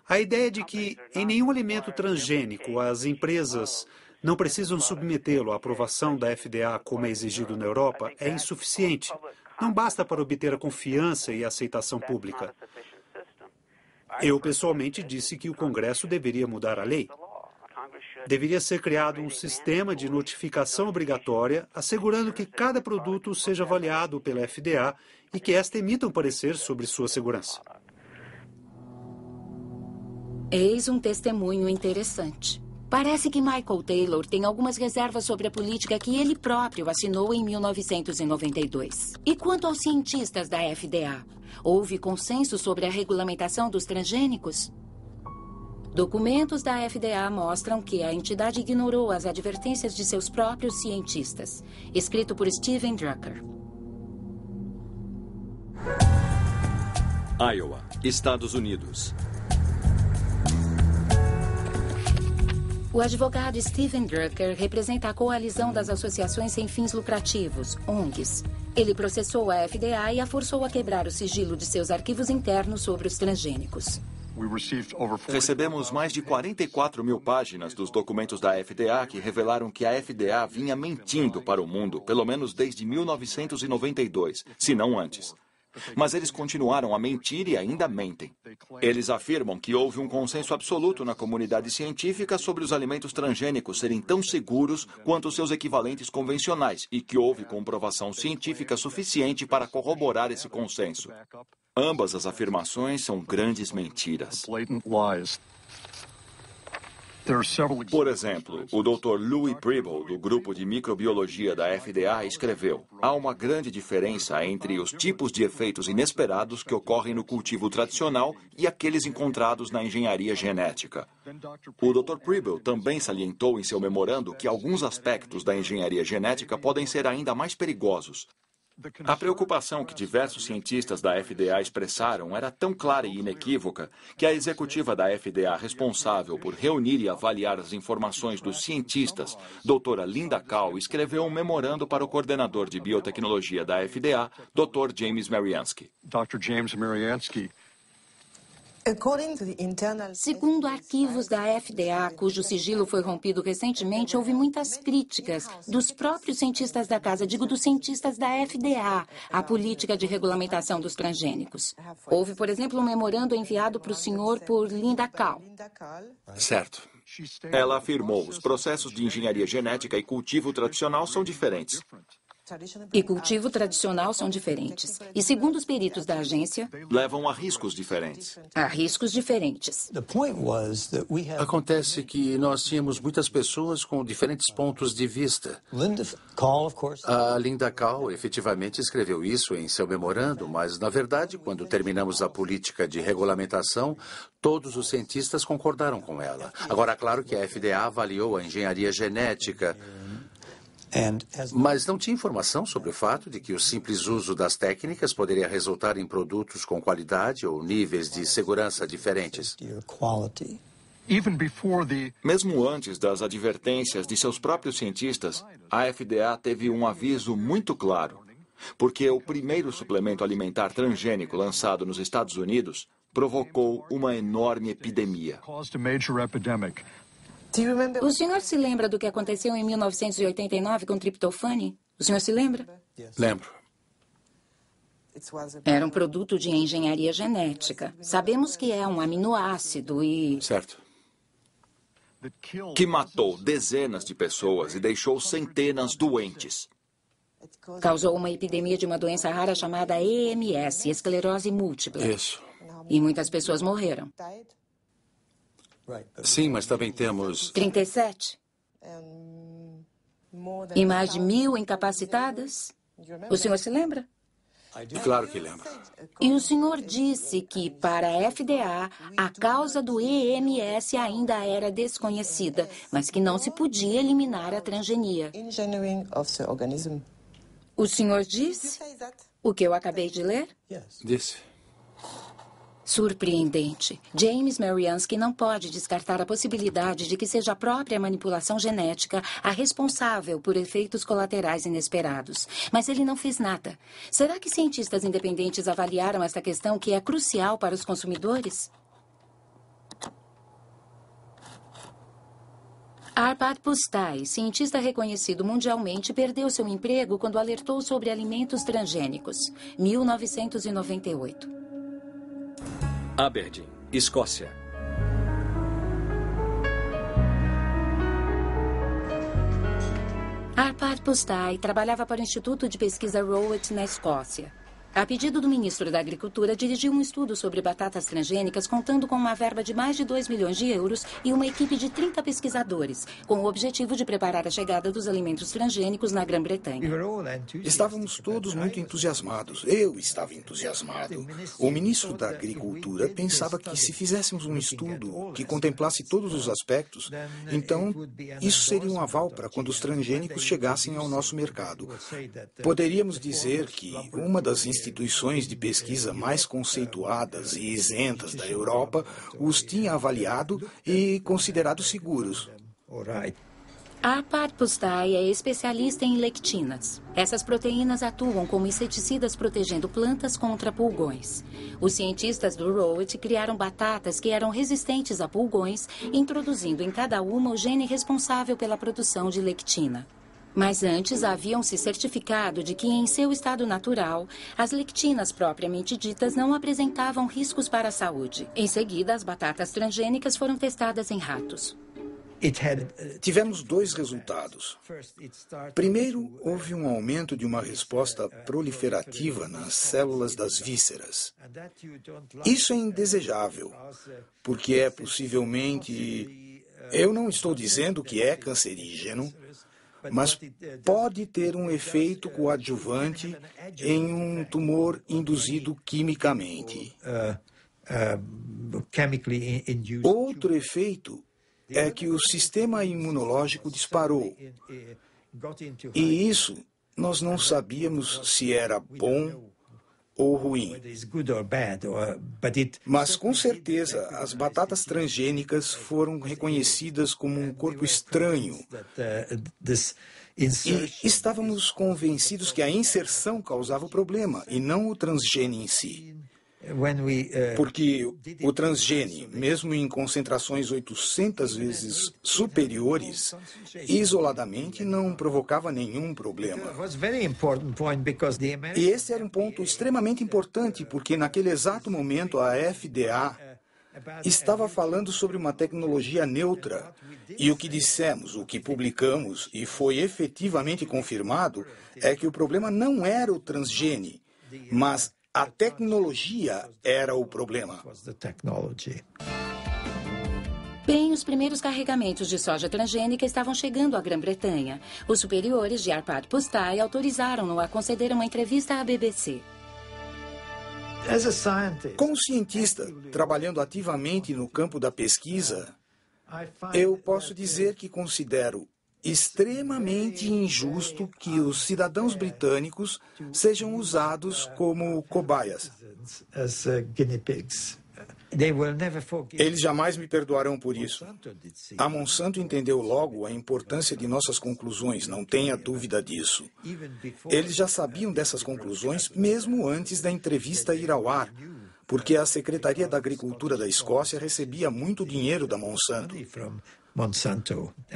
U: A ideia de que em nenhum alimento transgênico as empresas não precisam submetê-lo à aprovação da FDA como é exigido na Europa é insuficiente. Não basta para obter a confiança e a aceitação pública. Eu, pessoalmente, disse que o Congresso deveria mudar a lei. Deveria ser criado um sistema de notificação obrigatória, assegurando que cada produto seja avaliado pela FDA e que esta emita um parecer sobre sua segurança.
E: Eis um testemunho interessante. Parece que Michael Taylor tem algumas reservas sobre a política que ele próprio assinou em 1992. E quanto aos cientistas da FDA? Houve consenso sobre a regulamentação dos transgênicos? Documentos da FDA mostram que a entidade ignorou as advertências de seus próprios cientistas. Escrito por Steven Drucker.
V: Iowa, Estados Unidos.
E: O advogado Steven Drucker representa a coalizão das associações sem fins lucrativos, ONGs. Ele processou a FDA e a forçou a quebrar o sigilo de seus arquivos internos sobre os transgênicos.
A: Recebemos mais de 44 mil páginas dos documentos da FDA que revelaram que a FDA vinha mentindo para o mundo, pelo menos desde 1992, se não antes. Mas eles continuaram a mentir e ainda mentem. Eles afirmam que houve um consenso absoluto na comunidade científica sobre os alimentos transgênicos serem tão seguros quanto seus equivalentes convencionais e que houve comprovação científica suficiente para corroborar esse consenso. Ambas as afirmações são grandes mentiras. Por exemplo, o Dr. Louis Preble, do grupo de microbiologia da FDA, escreveu: há uma grande diferença entre os tipos de efeitos inesperados que ocorrem no cultivo tradicional e aqueles encontrados na engenharia genética. O Dr. Preble também salientou em seu memorando que alguns aspectos da engenharia genética podem ser ainda mais perigosos. A preocupação que diversos cientistas da FDA expressaram era tão clara e inequívoca que a executiva da FDA responsável por reunir e avaliar as informações dos cientistas, doutora Linda Cao, escreveu um memorando para o coordenador de biotecnologia da FDA, Dr. James Mariansky.
E: Segundo arquivos da FDA, cujo sigilo foi rompido recentemente, houve muitas críticas dos próprios cientistas da casa, dos cientistas da FDA, à política de regulamentação dos transgênicos. Houve, por exemplo, um memorando enviado para o senhor por Linda Cao.
A: Certo. Ela afirmou: os processos de engenharia genética e cultivo tradicional são diferentes.
E: E cultivo tradicional são diferentes. E segundo os peritos da agência,
A: levam a riscos diferentes.
E: A riscos diferentes.
Q: Acontece que nós tínhamos muitas pessoas com diferentes pontos de vista. A Linda Cao efetivamente escreveu isso em seu memorando, mas, na verdade, quando terminamos a política de regulamentação, todos os cientistas concordaram com ela. Agora, claro que a FDA avaliou a engenharia genética, mas não tinha informação sobre o fato de que o simples uso das técnicas poderia resultar em produtos com qualidade ou níveis de segurança diferentes.
A: Mesmo antes das advertências de seus próprios cientistas, a FDA teve um aviso muito claro, porque o primeiro suplemento alimentar transgênico lançado nos Estados Unidos provocou uma enorme epidemia.
E: O senhor se lembra do que aconteceu em 1989 com o triptofane? O senhor se lembra?
C: Lembro.
E: Era um produto de engenharia genética. Sabemos que é um aminoácido e...
C: Certo.
A: Que matou dezenas de pessoas e deixou centenas doentes.
E: Causou uma epidemia de uma doença rara chamada EMS, esclerose múltipla.
C: Isso.
E: E muitas pessoas morreram.
Q: Sim, mas também temos...
E: 37. E mais de 1.000 incapacitadas. O senhor se lembra?
C: Claro que lembro.
E: E o senhor disse que, para a FDA, a causa do EMS ainda era desconhecida, mas que não se podia eliminar a transgenia. O senhor disse o que eu acabei de ler?
C: Disse.
E: Surpreendente. James Mariansky não pode descartar a possibilidade de que seja a própria manipulação genética a responsável por efeitos colaterais inesperados. Mas ele não fez nada. Será que cientistas independentes avaliaram esta questão que é crucial para os consumidores? Arpad Pusztai, cientista reconhecido mundialmente, perdeu seu emprego quando alertou sobre alimentos transgênicos. 1998.
V: Aberdeen, Escócia.
E: Arpad Pusztai trabalhava para o Instituto de Pesquisa Rowett, na Escócia. A pedido do ministro da Agricultura, dirigiu um estudo sobre batatas transgênicas, contando com uma verba de mais de 2 milhões de euros e uma equipe de 30 pesquisadores, com o objetivo de preparar a chegada dos alimentos transgênicos na Grã-Bretanha.
B: Estávamos todos muito entusiasmados. Eu estava entusiasmado. O ministro da Agricultura pensava que se fizéssemos um estudo que contemplasse todos os aspectos, então isso seria um aval para quando os transgênicos chegassem ao nosso mercado. Poderíamos dizer que uma das instituições de pesquisa mais conceituadas e isentas da Europa os tinha avaliado e considerado seguros.
E: Arpad Pusztai é especialista em lectinas. Essas proteínas atuam como inseticidas protegendo plantas contra pulgões. Os cientistas do Rowett criaram batatas que eram resistentes a pulgões, introduzindo em cada uma o gene responsável pela produção de lectina. Mas antes haviam se certificado de que, em seu estado natural, as lectinas propriamente ditas não apresentavam riscos para a saúde. Em seguida, as batatas transgênicas foram testadas em ratos.
B: Tivemos dois resultados. Primeiro, houve um aumento de uma resposta proliferativa nas células das vísceras. Isso é indesejável, porque é possivelmente... Eu não estou dizendo que é cancerígeno, mas pode ter um efeito coadjuvante em um tumor induzido quimicamente. Outro efeito é que o sistema imunológico disparou. E isso nós não sabíamos se era bom ou ruim. Mas, com certeza, as batatas transgênicas foram reconhecidas como um corpo estranho. E estávamos convencidos que a inserção causava o problema, e não o transgene em si. Porque o transgene, mesmo em concentrações 800 vezes superiores, isoladamente não provocava nenhum problema. E esse era um ponto extremamente importante, porque naquele exato momento a FDA estava falando sobre uma tecnologia neutra. E o que dissemos, o que publicamos, e foi efetivamente confirmado, é que o problema não era o transgene, mas a tecnologia era o problema.
E: Bem, os primeiros carregamentos de soja transgênica estavam chegando à Grã-Bretanha. Os superiores de Arpad Pusztai autorizaram-no a conceder uma entrevista à BBC.
B: Como cientista, trabalhando ativamente no campo da pesquisa, eu posso dizer que considero extremamente injusto que os cidadãos britânicos sejam usados como cobaias. Eles jamais me perdoarão por isso. A Monsanto entendeu logo a importância de nossas conclusões, não tenha dúvida disso. Eles já sabiam dessas conclusões mesmo antes da entrevista ir ao ar, porque a Secretaria da Agricultura da Escócia recebia muito dinheiro da Monsanto.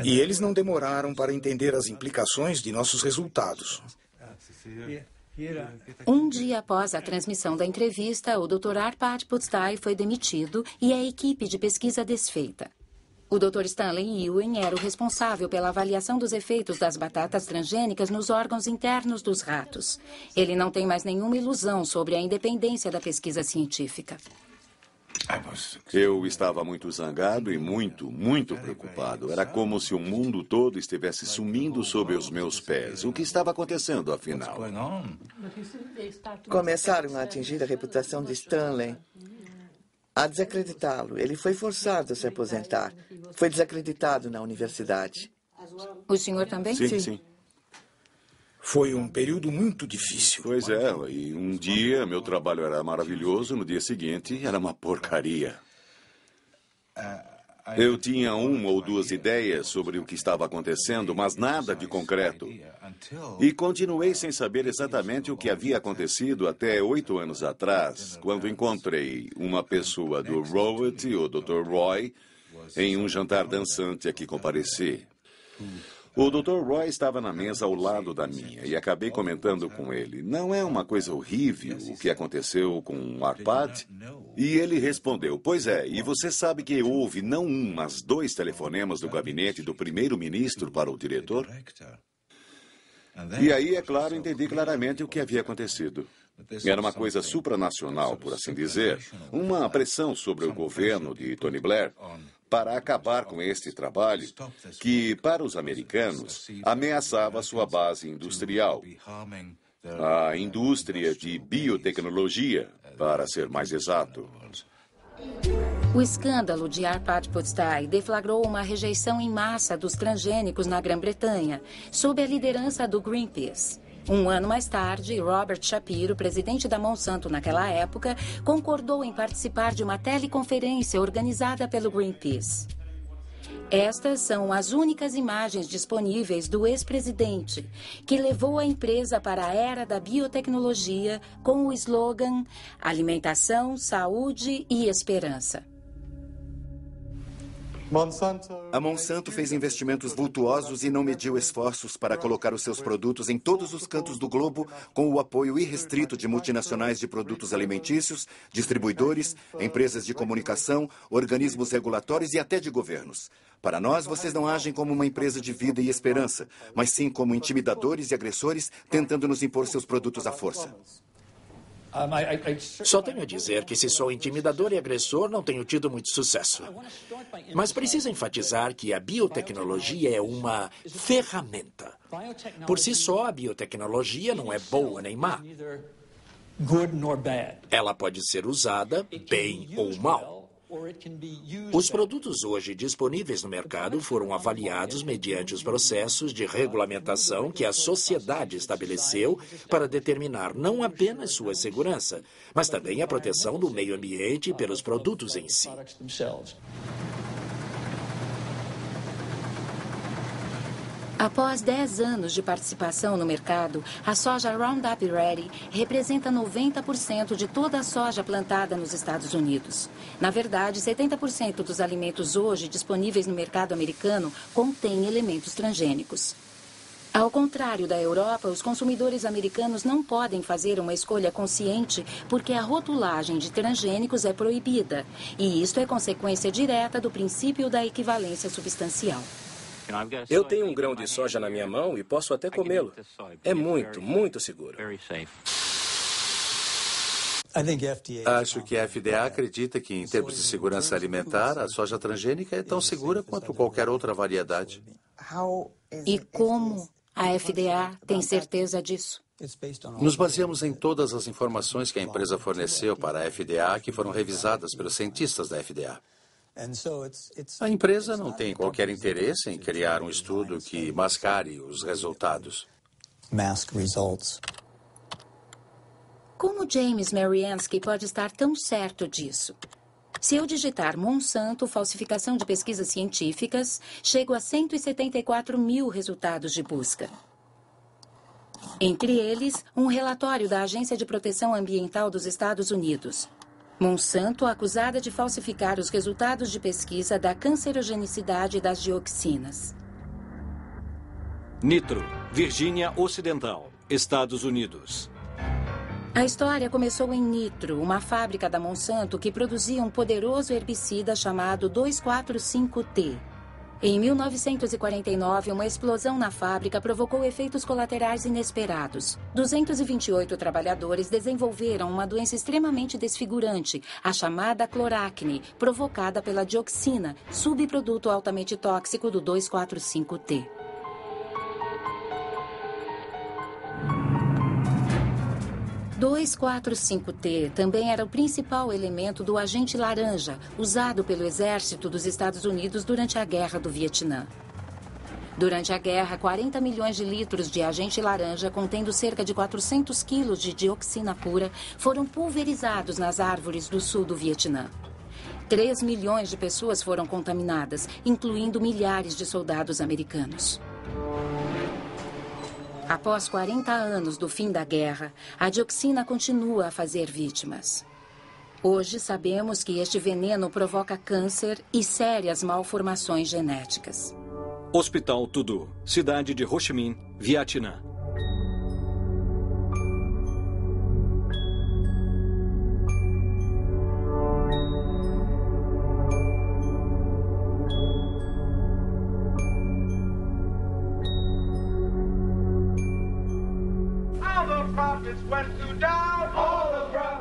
B: E eles não demoraram para entender as implicações de nossos resultados.
E: Um dia após a transmissão da entrevista, o Dr. Arpad Pusztai foi demitido e a equipe de pesquisa desfeita. O Dr. Stanley Ewing era o responsável pela avaliação dos efeitos das batatas transgênicas nos órgãos internos dos ratos. Ele não tem mais nenhuma ilusão sobre a independência da pesquisa científica.
G: Eu estava muito zangado e muito preocupado. Era como se o mundo todo estivesse sumindo sob os meus pés. O que estava acontecendo, afinal?
D: Começaram a atingir a reputação de Stanley, a desacreditá-lo. Ele foi forçado a se aposentar. Foi desacreditado na universidade.
E: O senhor também?
G: Sim.
B: Foi um período muito difícil.
G: Pois é, e um dia meu trabalho era maravilhoso, no dia seguinte era uma porcaria. Eu tinha uma ou duas ideias sobre o que estava acontecendo, mas nada de concreto. E continuei sem saber exatamente o que havia acontecido até 8 anos atrás, quando encontrei uma pessoa do Rowett, o Dr. Roy, em um jantar dançante a que compareci. O Dr. Roy estava na mesa ao lado da minha e acabei comentando com ele. Não é uma coisa horrível o que aconteceu com o Arpad? E ele respondeu, pois é, e você sabe que houve não um, mas 2 telefonemas do gabinete do primeiro-ministro para o diretor? E aí, é claro, entendi claramente o que havia acontecido. Era uma coisa supranacional, por assim dizer, uma pressão sobre o governo de Tony Blair para acabar com este trabalho que, para os americanos, ameaçava sua base industrial. A indústria de biotecnologia, para ser mais exato.
E: O escândalo de Arpad Pusztai deflagrou uma rejeição em massa dos transgênicos na Grã-Bretanha, sob a liderança do Greenpeace. Um ano mais tarde, Robert Shapiro, presidente da Monsanto naquela época, concordou em participar de uma teleconferência organizada pelo Greenpeace. Estas são as únicas imagens disponíveis do ex-presidente, que levou a empresa para a era da biotecnologia com o slogan Alimentação, Saúde e Esperança.
I: A Monsanto fez investimentos vultuosos e não mediu esforços para colocar os seus produtos em todos os cantos do globo com o apoio irrestrito de multinacionais de produtos alimentícios, distribuidores, empresas de comunicação, organismos regulatórios e até de governos. Para nós, vocês não agem como uma empresa de vida e esperança, mas sim como intimidadores e agressores tentando nos impor seus produtos à força.
K: Só tenho a dizer que se sou intimidador e agressor, não tenho tido muito sucesso. Mas preciso enfatizar que a biotecnologia é uma ferramenta. Por si só, a biotecnologia não é boa nem má. Ela pode ser usada bem ou mal. Os produtos hoje disponíveis no mercado foram avaliados mediante os processos de regulamentação que a sociedade estabeleceu para determinar não apenas sua segurança, mas também a proteção do meio ambiente pelos produtos em si.
E: Após 10 anos de participação no mercado, a soja Roundup Ready representa 90% de toda a soja plantada nos Estados Unidos. Na verdade, 70% dos alimentos hoje disponíveis no mercado americano contêm elementos transgênicos. Ao contrário da Europa, os consumidores americanos não podem fazer uma escolha consciente porque a rotulagem de transgênicos é proibida. E isto é consequência direta do princípio da equivalência substancial.
M: Eu tenho um grão de soja na minha mão e posso até comê-lo. É muito seguro.
Q: Acho que a FDA acredita que, em termos de segurança alimentar, a soja transgênica é tão segura quanto qualquer outra variedade.
E: E como a FDA tem certeza disso?
Q: Nos baseamos em todas as informações que a empresa forneceu para a FDA, que foram revisadas pelos cientistas da FDA. A empresa não tem qualquer interesse em criar um estudo que mascare os resultados.
E: Como James Mariansky pode estar tão certo disso? Se eu digitar Monsanto, falsificação de pesquisas científicas, chego a 174 mil resultados de busca. Entre eles, um relatório da Agência de Proteção Ambiental dos Estados Unidos. Monsanto acusada de falsificar os resultados de pesquisa da cancerogenicidade das dioxinas.
F: Nitro, Virgínia Ocidental, Estados Unidos.
E: A história começou em Nitro, uma fábrica da Monsanto que produzia um poderoso herbicida chamado 2,4,5-T. Em 1949, uma explosão na fábrica provocou efeitos colaterais inesperados. 228 trabalhadores desenvolveram uma doença extremamente desfigurante, a chamada cloracne, provocada pela dioxina, subproduto altamente tóxico do 2,4,5-T. O 2,4,5-T também era o principal elemento do agente laranja, usado pelo exército dos Estados Unidos durante a Guerra do Vietnã. Durante a guerra, 40 milhões de litros de agente laranja, contendo cerca de 400 quilos de dioxina pura, foram pulverizados nas árvores do sul do Vietnã. 3 milhões de pessoas foram contaminadas, incluindo milhares de soldados americanos. Após 40 anos do fim da guerra, a dioxina continua a fazer vítimas. Hoje sabemos que este veneno provoca câncer e sérias malformações genéticas.
F: Hospital Tudu, cidade de Ho Chi Minh, Vietnã.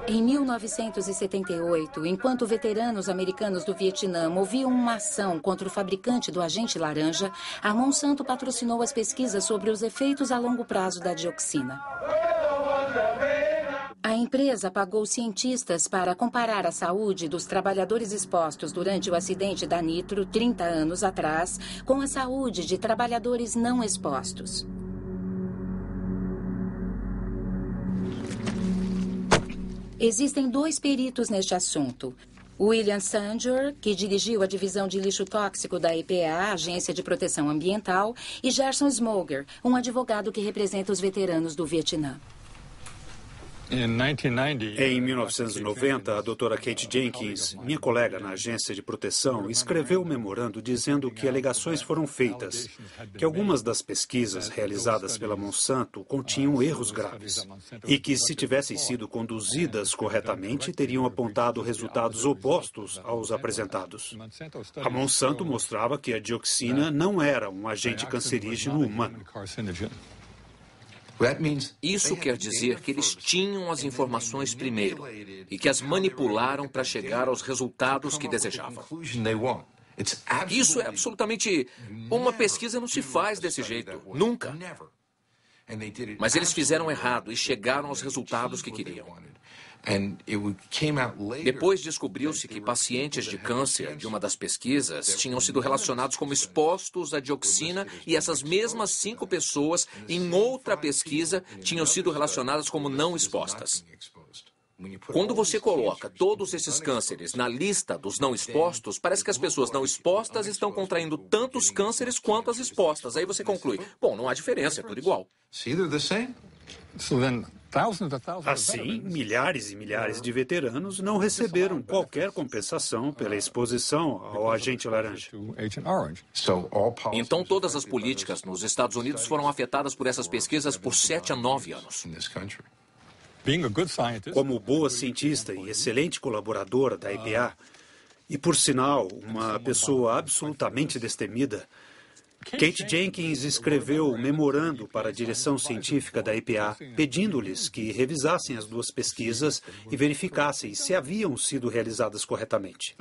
E: Em 1978, enquanto veteranos americanos do Vietnã moviam uma ação contra o fabricante do agente laranja, a Monsanto patrocinou as pesquisas sobre os efeitos a longo prazo da dioxina. A empresa pagou cientistas para comparar a saúde dos trabalhadores expostos durante o acidente da Nitro, 30 anos atrás, com a saúde de trabalhadores não expostos. Existem 2 peritos neste assunto. William Sanjur, que dirigiu a divisão de lixo tóxico da EPA, Agência de Proteção Ambiental, e Gerson Smoger, um advogado que representa os veteranos do Vietnã.
U: Em 1990, a doutora Kate Jenkins, minha colega na agência de proteção, escreveu um memorando dizendo que alegações foram feitas, que algumas das pesquisas realizadas pela Monsanto continham erros graves e que, se tivessem sido conduzidas corretamente, teriam apontado resultados opostos aos apresentados. A Monsanto mostrava que a dioxina não era um agente cancerígeno humano.
T: Isso quer dizer que eles tinham as informações primeiro e que as manipularam para chegar aos resultados que desejavam. Isso é absolutamente... Uma pesquisa não se faz desse jeito. Nunca. Mas eles fizeram errado e chegaram aos resultados que queriam. Depois descobriu-se que pacientes de câncer de uma das pesquisas tinham sido relacionados como expostos à dioxina e essas mesmas 5 pessoas, em outra pesquisa, tinham sido relacionadas como não expostas. Quando você coloca todos esses cânceres na lista dos não expostos, parece que as pessoas não expostas estão contraindo tantos cânceres quanto as expostas. Aí você conclui, bom, não há diferença, é tudo igual.
U: Assim, milhares e milhares de veteranos não receberam qualquer compensação pela exposição ao agente laranja.
T: Então, todas as políticas nos Estados Unidos foram afetadas por essas pesquisas por 7 a 9 anos.
U: Como boa cientista e excelente colaboradora da EPA, e por sinal, uma pessoa absolutamente destemida, Kate Jenkins escreveu um memorando para a direção científica da EPA, pedindo-lhes que revisassem as 2 pesquisas e verificassem se haviam sido realizadas corretamente.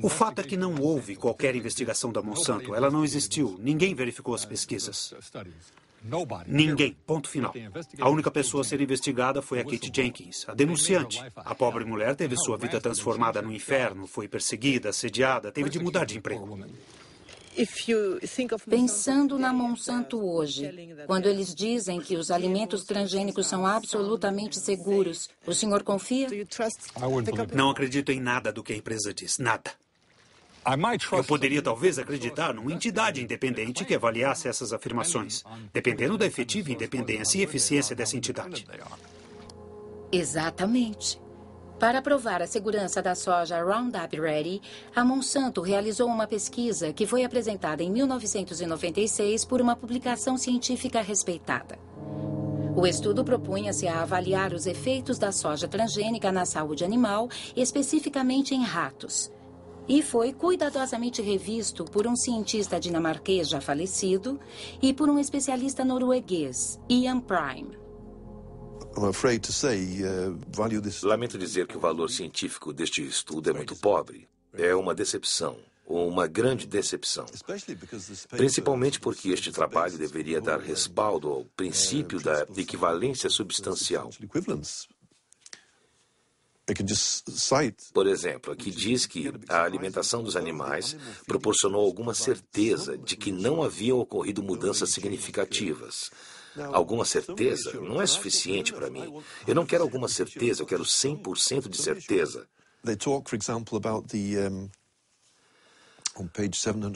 U: O fato é que não houve qualquer investigação da Monsanto. Ela não existiu. Ninguém verificou as pesquisas. Ninguém. Ponto final. A única pessoa a ser investigada foi a Kate Jenkins, a denunciante. A pobre mulher teve sua vida transformada no inferno, foi perseguida, assediada, teve de mudar de emprego.
E: Pensando na Monsanto hoje, quando eles dizem que os alimentos transgênicos são absolutamente seguros, o senhor confia?
U: Não acredito em nada do que a empresa diz. Nada. Eu poderia talvez acreditar numa entidade independente que avaliasse essas afirmações, dependendo da efetiva independência e eficiência dessa entidade.
E: Exatamente. Para provar a segurança da soja Roundup Ready, a Monsanto realizou uma pesquisa que foi apresentada em 1996 por uma publicação científica respeitada. O estudo propunha-se a avaliar os efeitos da soja transgênica na saúde animal, especificamente em ratos. E foi cuidadosamente revisto por um cientista dinamarquês já falecido e por um especialista norueguês, Ian Prime.
J: Lamento dizer que o valor científico deste estudo é muito pobre. É uma decepção, uma grande decepção. Principalmente porque este trabalho deveria dar respaldo ao princípio da equivalência substancial. Por exemplo, aqui diz que a alimentação dos animais proporcionou alguma certeza de que não haviam ocorrido mudanças significativas. Alguma certeza não é suficiente para mim. Eu não quero alguma certeza, eu quero 100% de certeza.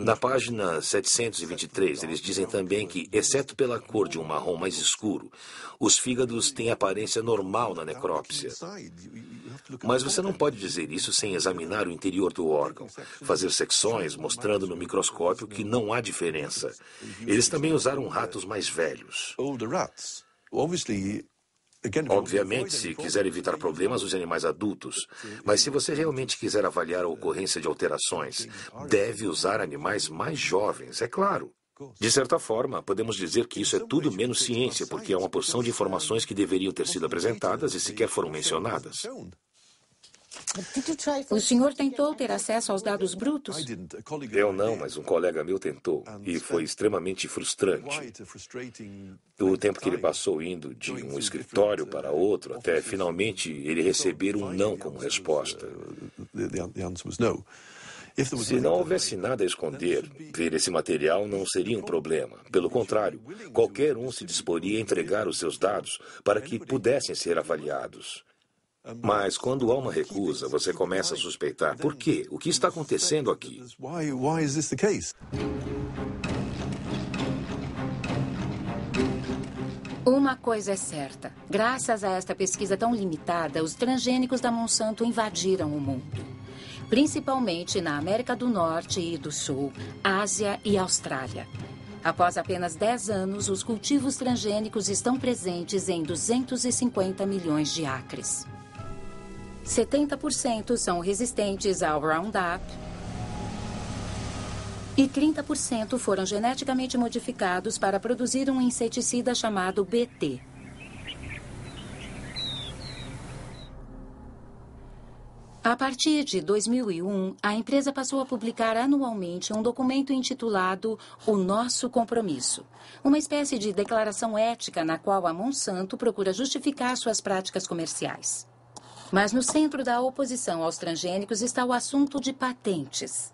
J: Na página 723, eles dizem também que, exceto pela cor de um marrom mais escuro, os fígados têm aparência normal na necrópsia. Mas você não pode dizer isso sem examinar o interior do órgão, fazer secções mostrando no microscópio que não há diferença. Eles também usaram ratos mais velhos. Obviamente, se quiser evitar problemas, use animais adultos. Mas se você realmente quiser avaliar a ocorrência de alterações, deve usar animais mais jovens, é claro. De certa forma, podemos dizer que isso é tudo menos ciência, porque é uma porção de informações que deveriam ter sido apresentadas e sequer foram mencionadas.
E: O senhor tentou ter acesso aos dados brutos?
J: Eu não, mas um colega meu tentou, e foi extremamente frustrante. O tempo que ele passou indo de um escritório para outro, até finalmente ele receber um não como resposta. Se não houvesse nada a esconder, ver esse material não seria um problema. Pelo contrário, qualquer um se disporia a entregar os seus dados para que pudessem ser avaliados. Mas quando há uma recusa, você começa a suspeitar. Por quê? O que está acontecendo aqui?
E: Uma coisa é certa. Graças a esta pesquisa tão limitada, os transgênicos da Monsanto invadiram o mundo. Principalmente na América do Norte e do Sul, Ásia e Austrália. Após apenas 10 anos, os cultivos transgênicos estão presentes em 250 milhões de acres. 70% são resistentes ao Roundup e 30% foram geneticamente modificados para produzir um inseticida chamado BT. A partir de 2001, a empresa passou a publicar anualmente um documento intitulado O Nosso Compromisso, uma espécie de declaração ética na qual a Monsanto procura justificar suas práticas comerciais. Mas no centro da oposição aos transgênicos está o assunto de patentes.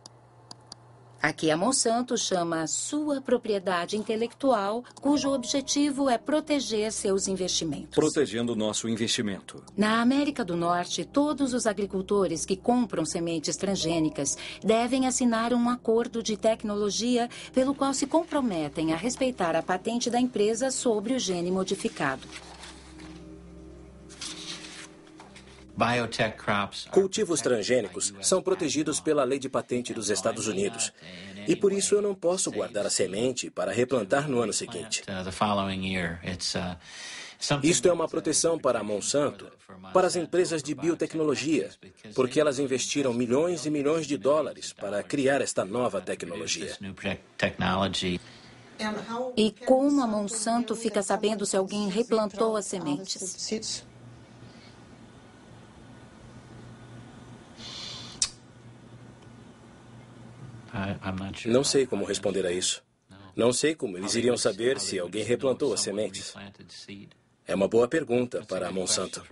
E: Aqui a Monsanto chama sua propriedade intelectual, cujo objetivo é proteger seus investimentos.
F: Protegendo o nosso investimento.
E: Na América do Norte, todos os agricultores que compram sementes transgênicas devem assinar um acordo de tecnologia pelo qual se comprometem a respeitar a patente da empresa sobre o gene modificado.
M: Cultivos transgênicos são protegidos pela lei de patente dos Estados Unidos. E por isso eu não posso guardar a semente para replantar no ano seguinte. Isto é uma proteção para a Monsanto, para as empresas de biotecnologia, porque elas investiram milhões e milhões de dólares para criar esta nova tecnologia.
E: E como a Monsanto fica sabendo se alguém replantou as sementes?
M: Não sei como responder a isso. Não sei como eles iriam saber se alguém replantou as sementes. É uma boa pergunta para a Monsanto.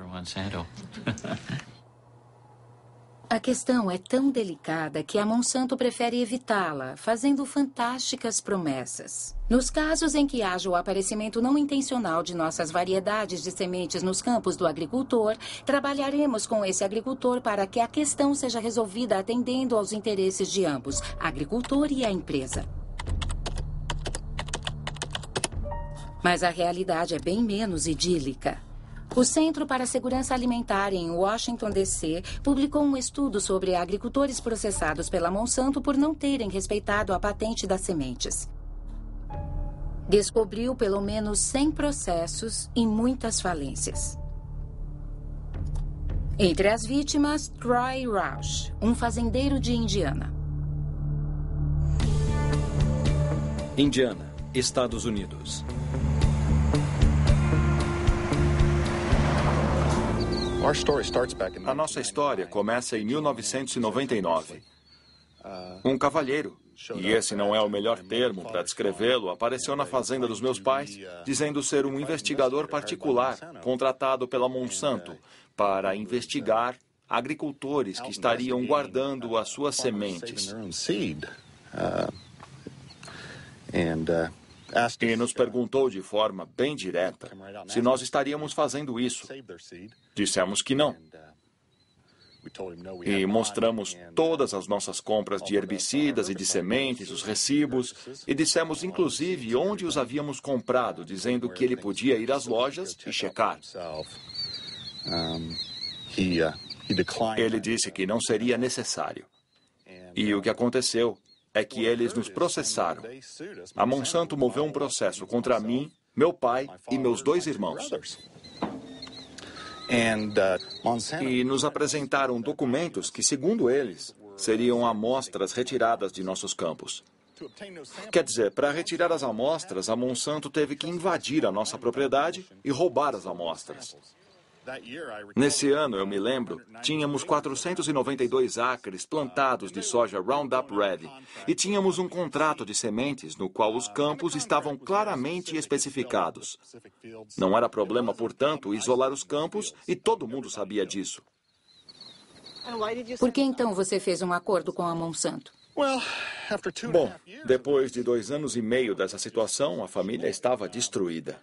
E: A questão é tão delicada que a Monsanto prefere evitá-la, fazendo fantásticas promessas. Nos casos em que haja o aparecimento não intencional de nossas variedades de sementes nos campos do agricultor, trabalharemos com esse agricultor para que a questão seja resolvida atendendo aos interesses de ambos, agricultor e a empresa. Mas a realidade é bem menos idílica. O Centro para a Segurança Alimentar em Washington, D.C., publicou um estudo sobre agricultores processados pela Monsanto por não terem respeitado a patente das sementes. Descobriu pelo menos 100 processos e muitas falências. Entre as vítimas, Troy Roush, um fazendeiro de Indiana.
F: Indiana, Estados Unidos.
C: A nossa história começa em 1999. Um cavalheiro, e esse não é o melhor termo para descrevê-lo, apareceu na fazenda dos meus pais, dizendo ser um investigador particular contratado pela Monsanto para investigar agricultores que estariam guardando as suas sementes. E nos perguntou de forma bem direta se nós estaríamos fazendo isso. Dissemos que não. E mostramos todas as nossas compras de herbicidas e de sementes, os recibos, e dissemos inclusive onde os havíamos comprado, dizendo que ele podia ir às lojas e checar. Ele disse que não seria necessário. E o que aconteceu é que eles nos processaram. A Monsanto moveu um processo contra mim, meu pai e meus 2 irmãos. E nos apresentaram documentos que, segundo eles, seriam amostras retiradas de nossos campos. Quer dizer, para retirar as amostras, a Monsanto teve que invadir a nossa propriedade e roubar as amostras. Nesse ano, eu me lembro, tínhamos 492 acres plantados de soja Roundup Ready e tínhamos um contrato de sementes no qual os campos estavam claramente especificados. Não era problema, portanto, isolar os campos e todo mundo sabia disso.
E: Por que então você fez um acordo com a Monsanto?
C: Bom, depois de 2 anos e meio dessa situação, a família estava destruída.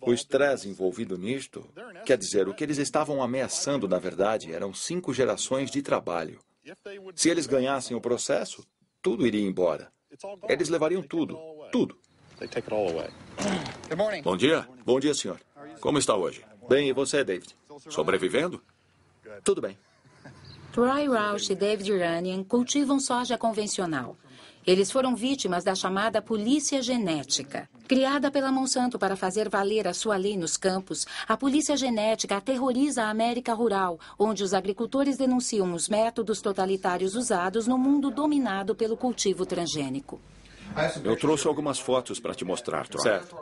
C: O estresse envolvido nisto, quer dizer, o que eles estavam ameaçando, na verdade, eram 5 gerações de trabalho. Se eles ganhassem o processo, tudo iria embora. Eles levariam tudo, tudo. Bom dia. Bom dia, senhor. Como está hoje? Bem, e você, David? Sobrevivendo? Tudo bem.
E: Troy Roush e David Runyon cultivam soja convencional. Eles foram vítimas da chamada polícia genética. Criada pela Monsanto para fazer valer a sua lei nos campos, a polícia genética aterroriza a América rural, onde os agricultores denunciam os métodos totalitários usados no mundo dominado pelo cultivo transgênico.
A: Eu trouxe algumas fotos para te mostrar, Troy.
C: Certo.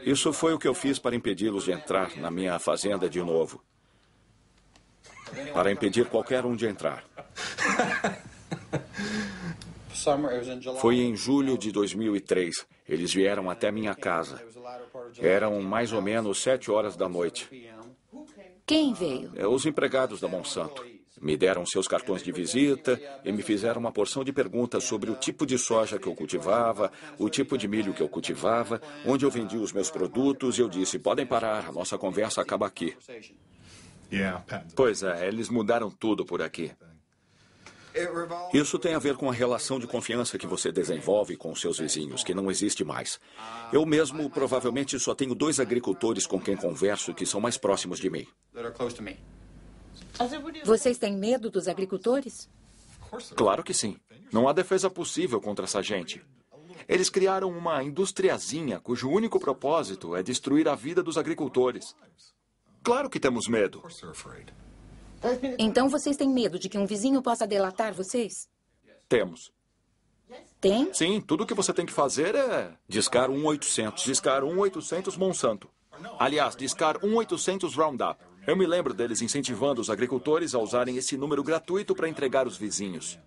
A: Isso foi o que eu fiz para impedi-los de entrar na minha fazenda de novo. Para impedir qualquer um de entrar. Foi em julho de 2003. Eles vieram até minha casa. Eram mais ou menos 7 horas da noite.
E: Quem veio?
A: Os empregados da Monsanto. Me deram seus cartões de visita e me fizeram uma porção de perguntas sobre o tipo de soja que eu cultivava, o tipo de milho que eu cultivava, onde eu vendia os meus produtos, e eu disse, podem parar, a nossa conversa acaba aqui.
C: Pois é, eles mudaram tudo por aqui.
A: Isso tem a ver com a relação de confiança que você desenvolve com os seus vizinhos, que não existe mais. Eu mesmo provavelmente só tenho 2 agricultores com quem converso que são mais próximos de mim.
E: Vocês têm medo dos agricultores?
C: Claro que sim. Não há defesa possível contra essa gente. Eles criaram uma industriazinha cujo único propósito é destruir a vida dos agricultores. Claro que temos medo.
E: Então vocês têm medo de que um vizinho possa delatar vocês?
C: Temos.
E: Tem?
C: Sim, tudo o que você tem que fazer é discar 1-800. Discar 1-800 Monsanto. Aliás, discar 1-800 Roundup. Eu me lembro deles incentivando os agricultores a usarem esse número gratuito para entregar os vizinhos.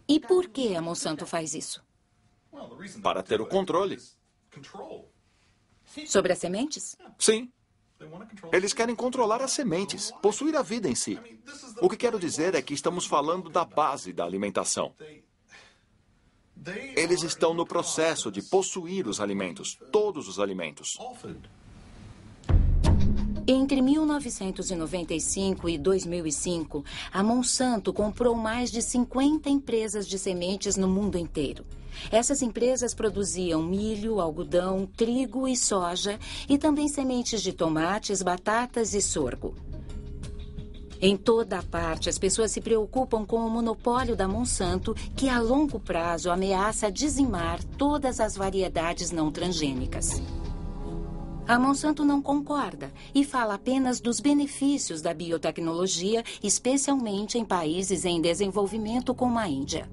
E: E por que a Monsanto faz isso?
C: Para ter o controle.
E: Sobre as sementes?
C: Sim. Eles querem controlar as sementes, possuir a vida em si. O que quero dizer é que estamos falando da base da alimentação. Eles estão no processo de possuir os alimentos, todos os alimentos.
E: Entre 1995 e 2005, a Monsanto comprou mais de 50 empresas de sementes no mundo inteiro. Essas empresas produziam milho, algodão, trigo e soja e também sementes de tomates, batatas e sorgo. Em toda a parte, as pessoas se preocupam com o monopólio da Monsanto, que a longo prazo ameaça dizimar todas as variedades não transgênicas. A Monsanto não concorda e fala apenas dos benefícios da biotecnologia, especialmente em países em desenvolvimento como a Índia.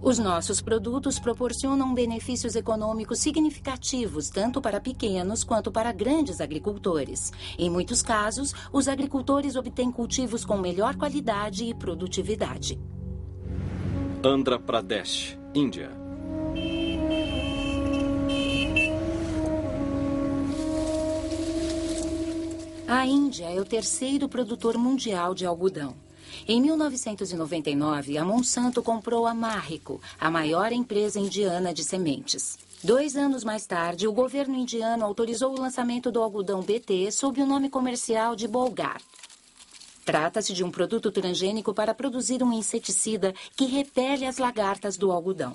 E: Os nossos produtos proporcionam benefícios econômicos significativos tanto para pequenos quanto para grandes agricultores. Em muitos casos, os agricultores obtêm cultivos com melhor qualidade e produtividade.
F: Andhra Pradesh, Índia.
E: A Índia é o terceiro produtor mundial de algodão. Em 1999, a Monsanto comprou a Marico, a maior empresa indiana de sementes. 2 anos mais tarde, o governo indiano autorizou o lançamento do algodão BT sob o nome comercial de Bolgar. Trata-se de um produto transgênico para produzir um inseticida que repele as lagartas do algodão.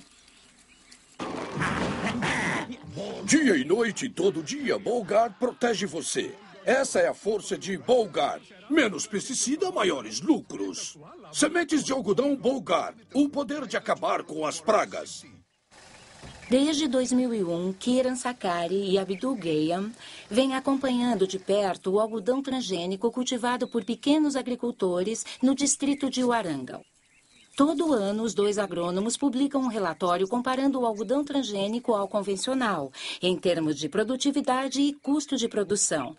O: Dia e noite, todo dia, Bolgar protege você. Essa é a força de Bolgar. Menos pesticida, maiores lucros. Sementes de algodão Bolgar. O poder de acabar com as pragas.
E: Desde 2001, Kiran Sakari e Abdul Gayam vêm acompanhando de perto o algodão transgênico cultivado por pequenos agricultores no distrito de Warangal. Todo ano, os 2 agrônomos publicam um relatório comparando o algodão transgênico ao convencional, em termos de produtividade e custo de produção.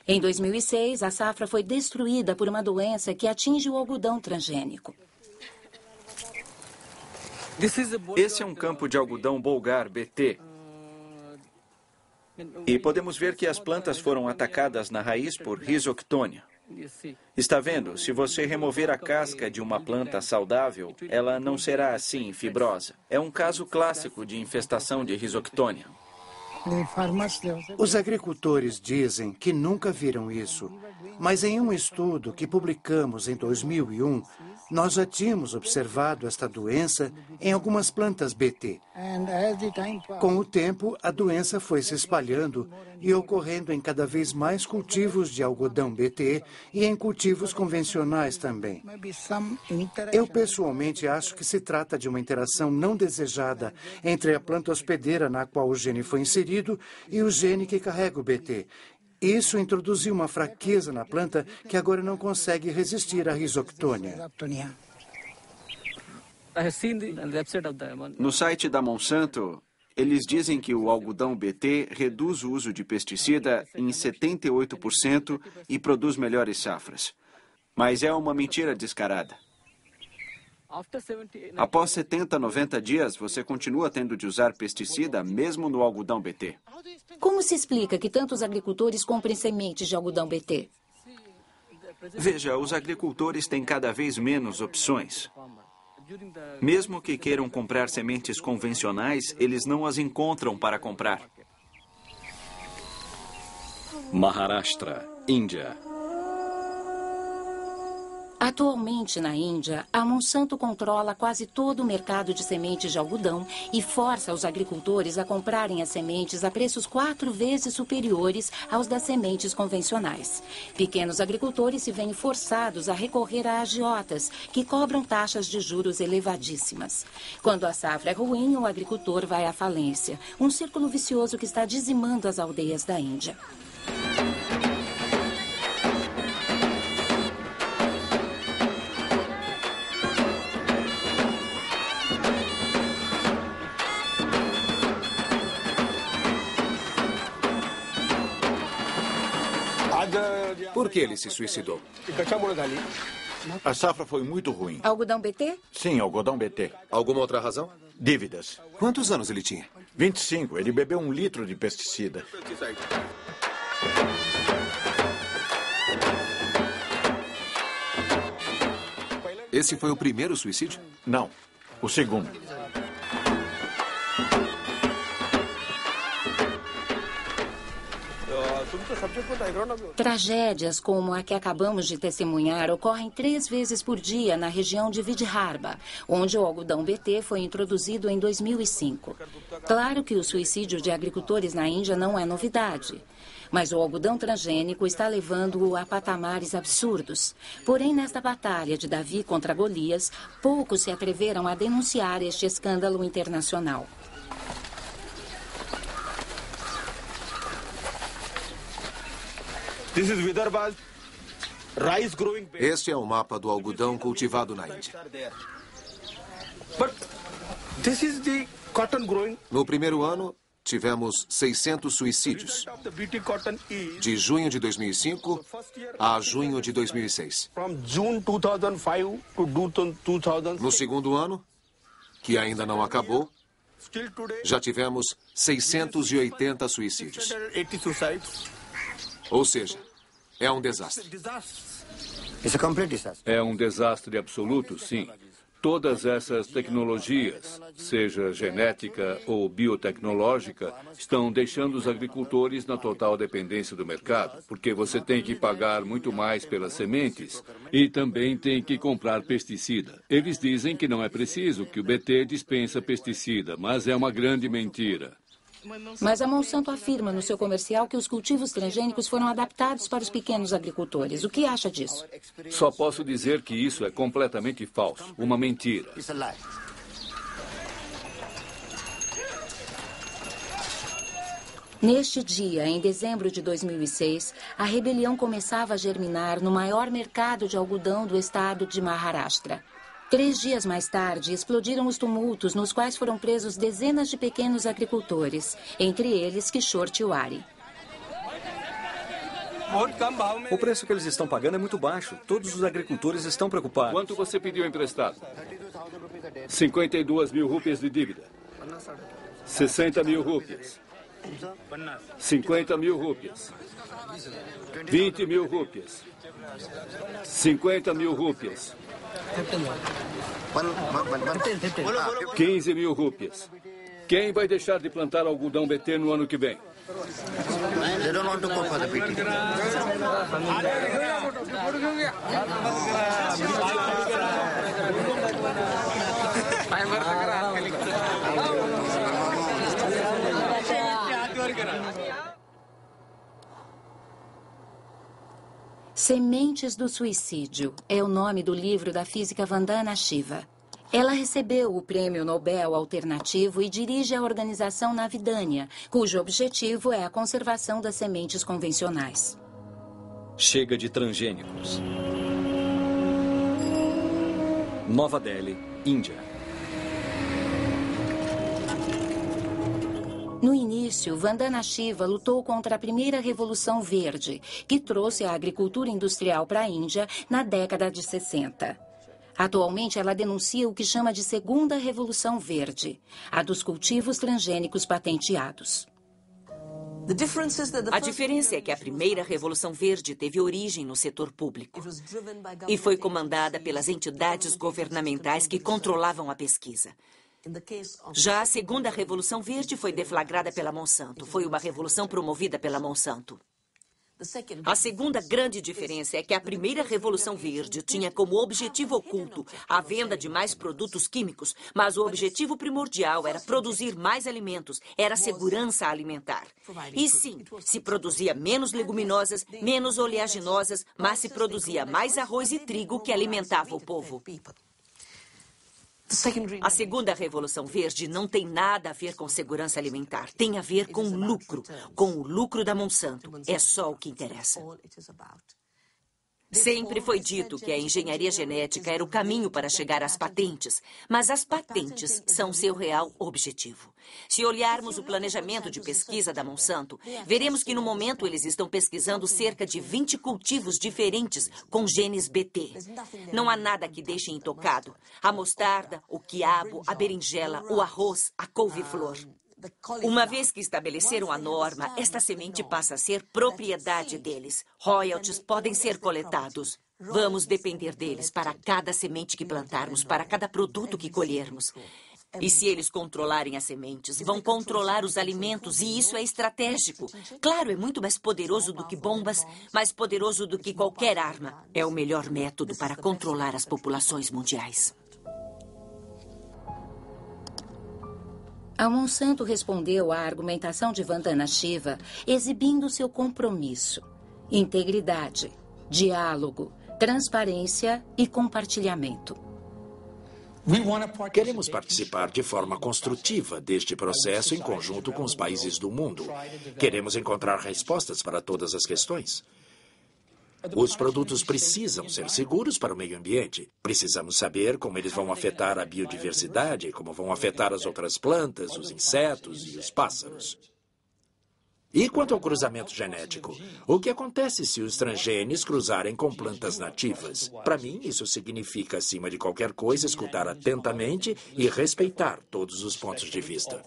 E: Em 2006, a safra foi destruída por uma doença que atinge o algodão transgênico.
C: Esse é um campo de algodão Bolgar BT. E podemos ver que as plantas foram atacadas na raiz por Rhizoctonia. Está vendo? Se você remover a casca de uma planta saudável, ela não será assim fibrosa. É um caso clássico de infestação de Rhizoctonia.
R: Os agricultores dizem que nunca viram isso, mas em um estudo que publicamos em 2001, nós já tínhamos observado esta doença em algumas plantas BT. Com o tempo, a doença foi se espalhando e ocorrendo em cada vez mais cultivos de algodão BT e em cultivos convencionais também. Eu pessoalmente acho que se trata de uma interação não desejada entre a planta hospedeira na qual o gene foi inserido e o gene que carrega o BT. Isso introduziu uma fraqueza na planta que agora não consegue resistir à Rhizoctonia.
C: No site da Monsanto, eles dizem que o algodão BT reduz o uso de pesticida em 78% e produz melhores safras. Mas é uma mentira descarada. Após 70, 90 dias, você continua tendo de usar pesticida mesmo no algodão BT.
E: Como se explica que tantos agricultores comprem sementes de algodão BT?
C: Veja, os agricultores têm cada vez menos opções. Mesmo que queiram comprar sementes convencionais, eles não as encontram para comprar.
F: Maharashtra, Índia.
E: Atualmente, na Índia, a Monsanto controla quase todo o mercado de sementes de algodão e força os agricultores a comprarem as sementes a preços 4 vezes superiores aos das sementes convencionais. Pequenos agricultores se veem forçados a recorrer a agiotas, que cobram taxas de juros elevadíssimas. Quando a safra é ruim, o agricultor vai à falência, um círculo vicioso que está dizimando as aldeias da Índia.
S: Por que ele se suicidou?
W: A safra foi muito ruim.
E: Algodão BT?
W: Sim, algodão BT.
S: Alguma outra razão?
W: Dívidas.
S: Quantos anos ele tinha?
W: 25. Ele bebeu 1 litro de pesticida.
S: Esse foi o primeiro suicídio?
W: Não, o segundo.
E: Tragédias como a que acabamos de testemunhar ocorrem 3 vezes por dia na região de Vidarbha, onde o algodão BT foi introduzido em 2005. Claro que o suicídio de agricultores na Índia não é novidade. Mas o algodão transgênico está levando-o a patamares absurdos. Porém, nesta batalha de Davi contra Golias, poucos se atreveram a denunciar este escândalo internacional.
S: Este é o mapa do algodão cultivado na Índia. No primeiro ano, tivemos 600 suicídios, de junho de 2005 a junho de 2006. No segundo ano, que ainda não acabou, já tivemos 680 suicídios. Ou seja, é um desastre.
H: É um desastre absoluto, sim. Todas essas tecnologias, seja genética ou biotecnológica, estão deixando os agricultores na total dependência do mercado, porque você tem que pagar muito mais pelas sementes e também tem que comprar pesticida. Eles dizem que não é preciso, que o BT dispensa pesticida, mas é uma grande mentira.
E: Mas a Monsanto afirma no seu comercial que os cultivos transgênicos foram adaptados para os pequenos agricultores. O que acha disso?
H: Só posso dizer que isso é completamente falso, uma mentira.
E: Neste dia, em dezembro de 2006, a rebelião começava a germinar no maior mercado de algodão do estado de Maharashtra. 3 dias mais tarde, explodiram os tumultos nos quais foram presos dezenas de pequenos agricultores, entre eles Kishore Tiwari.
F: O preço que eles estão pagando é muito baixo. Todos os agricultores estão preocupados.
H: Quanto você pediu emprestado? 52 mil rúpias de dívida. 60 mil rúpias. 50 mil rúpias. 20 mil rúpias. 50 mil rúpias. 15 mil rúpias. Quem vai deixar de plantar algodão BT no ano que vem?
E: Sementes do Suicídio é o nome do livro da física Vandana Shiva. Ela recebeu o Prêmio Nobel Alternativo e dirige a organização Navidânia, cujo objetivo é a conservação das sementes convencionais.
F: Chega de transgênicos. Nova Delhi, Índia.
E: No início, Vandana Shiva lutou contra a primeira Revolução Verde, que trouxe a agricultura industrial para a Índia na década de 60. Atualmente, ela denuncia o que chama de Segunda Revolução Verde, a dos cultivos transgênicos patenteados.
L: A diferença é que a primeira Revolução Verde teve origem no setor público e foi comandada pelas entidades governamentais que controlavam a pesquisa. Já a segunda Revolução Verde foi deflagrada pela Monsanto. Foi uma revolução promovida pela Monsanto. A segunda grande diferença é que a primeira Revolução Verde tinha como objetivo oculto a venda de mais produtos químicos, mas o objetivo primordial era produzir mais alimentos, era segurança alimentar. E sim, se produzia menos leguminosas, menos oleaginosas, mas se produzia mais arroz e trigo que alimentava o povo. A segunda Revolução Verde não tem nada a ver com segurança alimentar. Tem a ver com o lucro da Monsanto. É só o que interessa. Sempre foi dito que a engenharia genética era o caminho para chegar às patentes, mas as patentes são seu real objetivo. Se olharmos o planejamento de pesquisa da Monsanto, veremos que no momento eles estão pesquisando cerca de 20 cultivos diferentes com genes BT. Não há nada que deixe intocado. A mostarda, o quiabo, a berinjela, o arroz, a couve-flor. Uma vez que estabeleceram a norma, esta semente passa a ser propriedade deles. Royalties podem ser coletados. Vamos depender deles para cada semente que plantarmos, para cada produto que colhermos. E se eles controlarem as sementes, vão controlar os alimentos, e isso é estratégico. Claro, é muito mais poderoso do que bombas, mais poderoso do que qualquer arma. É o melhor método para controlar as populações mundiais.
E: A Monsanto respondeu à argumentação de Vandana Shiva exibindo seu compromisso, integridade, diálogo, transparência e compartilhamento.
K: Queremos participar de forma construtiva deste processo em conjunto com os países do mundo. Queremos encontrar respostas para todas as questões. Os produtos precisam ser seguros para o meio ambiente. Precisamos saber como eles vão afetar a biodiversidade, como vão afetar as outras plantas, os insetos e os pássaros. E quanto ao cruzamento genético? O que acontece se os transgênios cruzarem com plantas nativas? Para mim, isso significa, acima de qualquer coisa, escutar atentamente e respeitar todos os pontos de vista.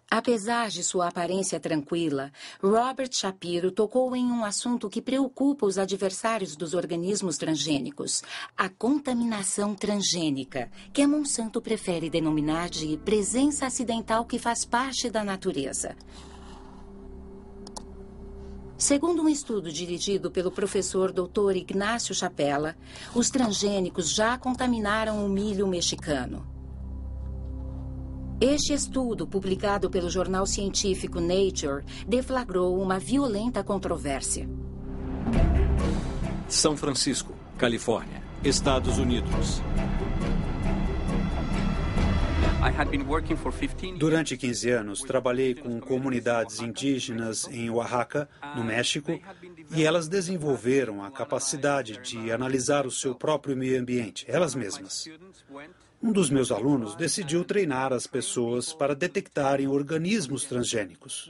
E: Apesar de sua aparência tranquila, Robert Shapiro tocou em um assunto que preocupa os adversários dos organismos transgênicos: a contaminação transgênica, que a Monsanto prefere denominar de presença acidental que faz parte da natureza. Segundo um estudo dirigido pelo professor Dr. Ignácio Chapela, os transgênicos já contaminaram o milho mexicano. Este estudo, publicado pelo jornal científico Nature, deflagrou uma violenta controvérsia.
F: São Francisco, Califórnia, Estados Unidos. Durante 15 anos, trabalhei com comunidades indígenas em Oaxaca, no México, e elas desenvolveram a capacidade de analisar o seu próprio meio ambiente, elas mesmas. Um dos meus alunos decidiu treinar as pessoas para detectarem organismos transgênicos.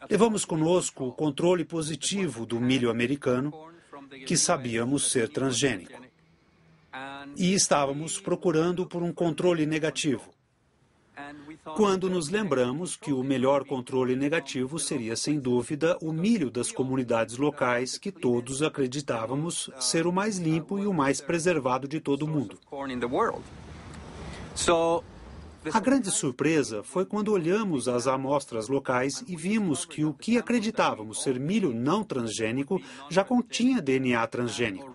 F: Levamos conosco o controle positivo do milho americano, que sabíamos ser transgênico. E estávamos procurando por um controle negativo, quando nos lembramos que o melhor controle negativo seria, sem dúvida, o milho das comunidades locais, que todos acreditávamos ser o mais limpo e o mais preservado de todo o mundo. A grande surpresa foi quando olhamos as amostras locais e vimos que o que acreditávamos ser milho não transgênico já continha DNA transgênico.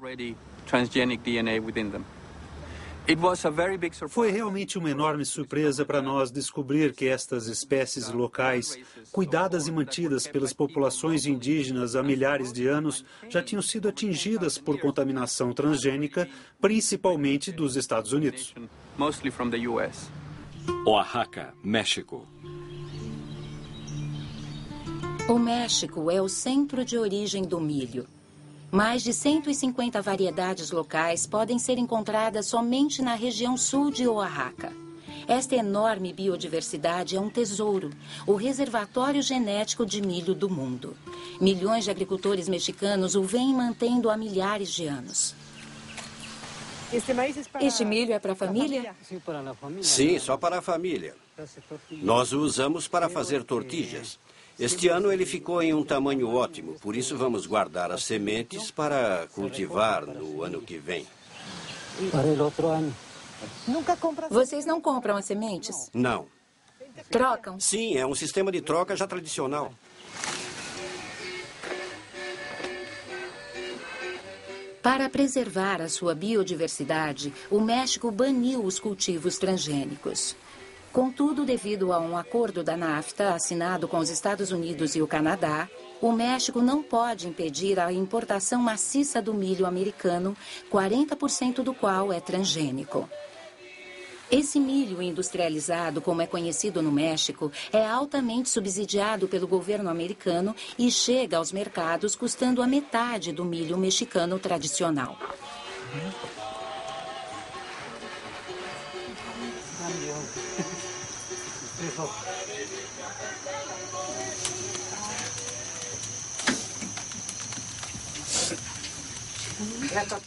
F: Foi realmente uma enorme surpresa para nós descobrir que estas espécies locais, cuidadas e mantidas pelas populações indígenas há milhares de anos, já tinham sido atingidas por contaminação transgênica, principalmente dos Estados Unidos. Oaxaca, México.
E: O México é o centro de origem do milho. Mais de 150 variedades locais podem ser encontradas somente na região sul de Oaxaca. Esta enorme biodiversidade é um tesouro, o reservatório genético de milho do mundo. Milhões de agricultores mexicanos o vêm mantendo há milhares de anos. Este milho é para a família?
N: Sim, só para a família. Nós o usamos para fazer tortilhas. Este ano ele ficou em um tamanho ótimo, por isso vamos guardar as sementes para cultivar no ano que vem.
E: Vocês não compram as sementes?
N: Não.
E: Trocam?
N: Sim, é um sistema de troca já tradicional.
E: Para preservar a sua biodiversidade, o México baniu os cultivos transgênicos. Contudo, devido a um acordo da NAFTA assinado com os Estados Unidos e o Canadá, o México não pode impedir a importação maciça do milho americano, 40% do qual é transgênico. Esse milho industrializado, como é conhecido no México, é altamente subsidiado pelo governo americano e chega aos mercados custando a metade do milho mexicano tradicional.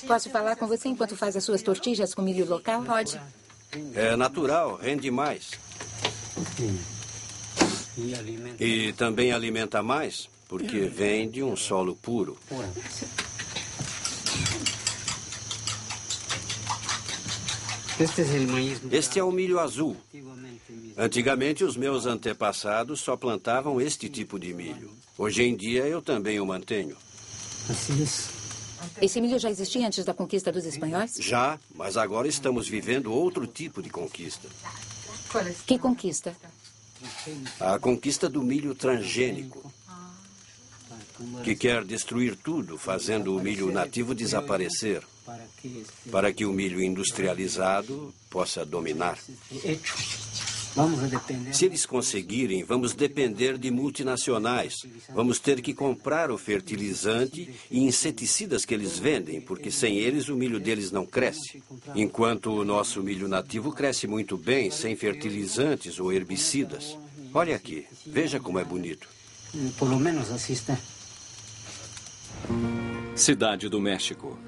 E: Posso falar com você enquanto faz as suas tortilhas com milho local?
P: Pode.
N: É natural, rende mais. E também alimenta mais, porque vem de um solo puro. Este é o milho azul. Antigamente, os meus antepassados só plantavam este tipo de milho. Hoje em dia, eu também o mantenho.
E: Esse milho já existia antes da conquista dos espanhóis?
N: Já, mas agora estamos vivendo outro tipo de conquista.
E: Que conquista?
N: A conquista do milho transgênico, que quer destruir tudo, fazendo o milho nativo desaparecer, para que o milho industrializado possa dominar. Se eles conseguirem, vamos depender de multinacionais. Vamos ter que comprar o fertilizante e inseticidas que eles vendem, porque sem eles o milho deles não cresce. Enquanto o nosso milho nativo cresce muito bem, sem fertilizantes ou herbicidas. Olha aqui, veja como é bonito.
D: Pelo menos assim está.
P: Cidade do México.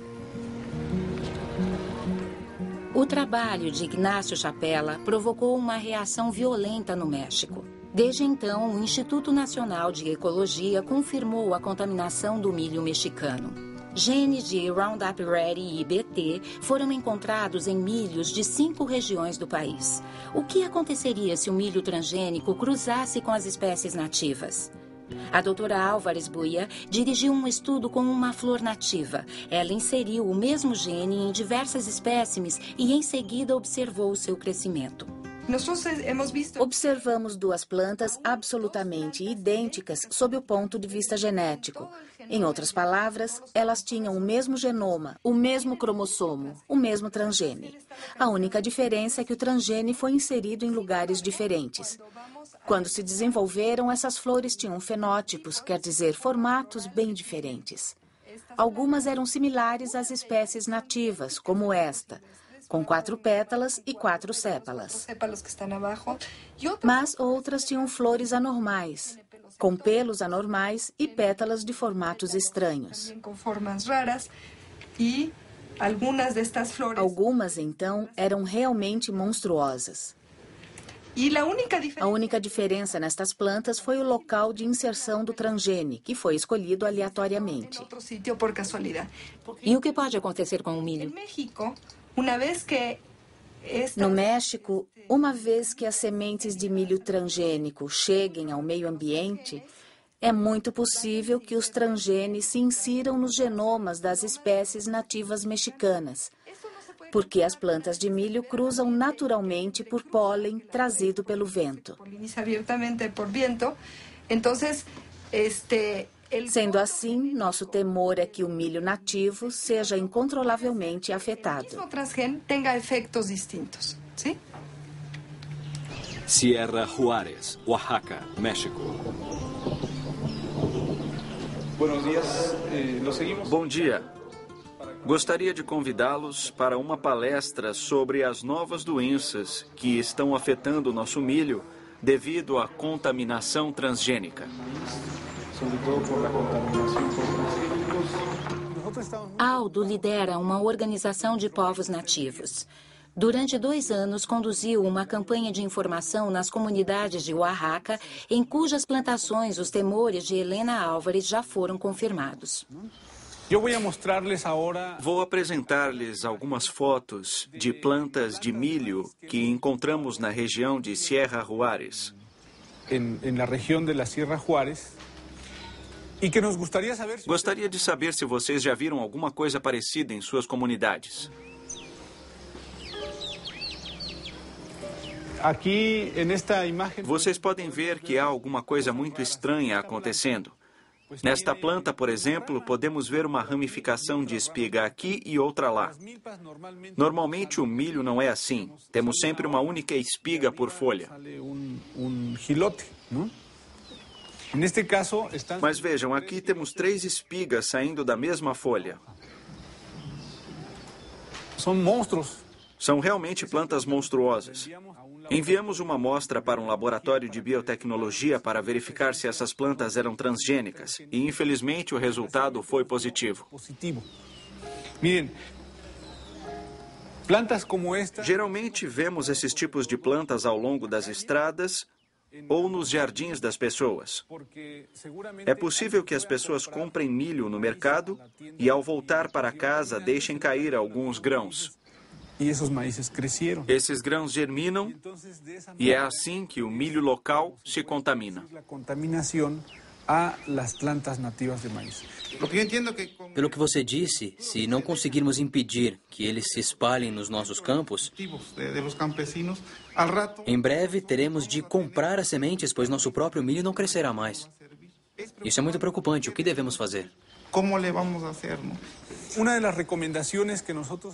E: O trabalho de Ignacio Chapela provocou uma reação violenta no México. Desde então, o Instituto Nacional de Ecologia confirmou a contaminação do milho mexicano. Genes de Roundup Ready e BT foram encontrados em milhos de 5 regiões do país. O que aconteceria se o milho transgênico cruzasse com as espécies nativas? A doutora Álvares Buia dirigiu um estudo com uma flor nativa. Ela inseriu o mesmo gene em diversas espécimes e, em seguida, observou seu crescimento. Observamos 2 plantas absolutamente idênticas sob o ponto de vista genético. Em outras palavras, elas tinham o mesmo genoma, o mesmo cromossomo, o mesmo transgene. A única diferença é que o transgene foi inserido em lugares diferentes. Quando se desenvolveram, essas flores tinham fenótipos, quer dizer, formatos bem diferentes. Algumas eram similares às espécies nativas, como esta, com 4 pétalas e 4 sépalas. Mas outras tinham flores anormais, com pelos anormais e pétalas de formatos estranhos. Algumas, então, eram realmente monstruosas. A única diferença nestas plantas foi o local de inserção do transgene, que foi escolhido aleatoriamente. E o que pode acontecer com o milho? No México, uma vez que as sementes de milho transgênico cheguem ao meio ambiente, é muito possível que os transgenes se insiram nos genomas das espécies nativas mexicanas, porque as plantas de milho cruzam naturalmente por pólen trazido pelo vento. Sendo assim, nosso temor é que o milho nativo seja incontrolavelmente afetado.
P: Sierra Juárez, Oaxaca, México.
C: Bom dia. Gostaria de convidá-los para uma palestra sobre as novas doenças que estão afetando o nosso milho devido à contaminação transgênica.
E: Aldo lidera uma organização de povos nativos. Durante 2 anos, conduziu uma campanha de informação nas comunidades de Oaxaca, em cujas plantações os temores de Helena Álvares já foram confirmados.
C: Vou apresentar-lhes algumas fotos de plantas de milho que encontramos na região de Sierra Juárez. Gostaria de saber se vocês já viram alguma coisa parecida em suas comunidades. Vocês podem ver que há alguma coisa muito estranha acontecendo. Nesta planta, por exemplo, podemos ver uma ramificação de espiga aqui e outra lá. Normalmente o milho não é assim. Temos sempre uma única espiga por folha. Mas vejam, aqui temos 3 espigas saindo da mesma folha. São realmente plantas monstruosas. Enviamos uma amostra para um laboratório de biotecnologia para verificar se essas plantas eram transgênicas. E, infelizmente, o resultado foi positivo. Geralmente vemos esses tipos de plantas ao longo das estradas ou nos jardins das pessoas. É possível que as pessoas comprem milho no mercado e, ao voltar para casa, deixem cair alguns grãos. Esses grãos germinam e é assim que o milho local se contamina.
B: Pelo que você disse, se não conseguirmos impedir que eles se espalhem nos nossos campos, em breve teremos de comprar as sementes, pois nosso próprio milho não crescerá mais. Isso é muito preocupante. O que devemos fazer?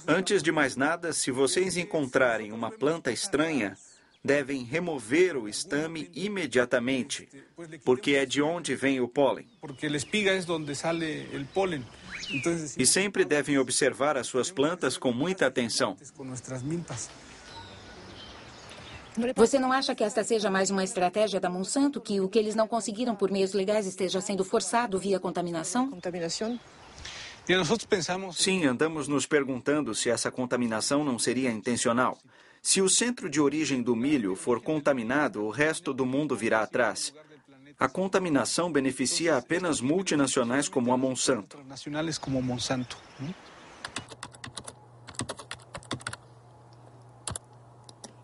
C: Antes de mais nada, se vocês encontrarem uma planta estranha, devem remover o estame imediatamente, porque é de onde vem o pólen. E sempre devem observar as suas plantas com muita atenção.
E: Você não acha que esta seja mais uma estratégia da Monsanto, que o que eles não conseguiram por meios legais esteja sendo forçado via contaminação?
C: Sim, andamos nos perguntando se essa contaminação não seria intencional. Se o centro de origem do milho for contaminado, o resto do mundo virá atrás. A contaminação beneficia apenas multinacionais como a Monsanto.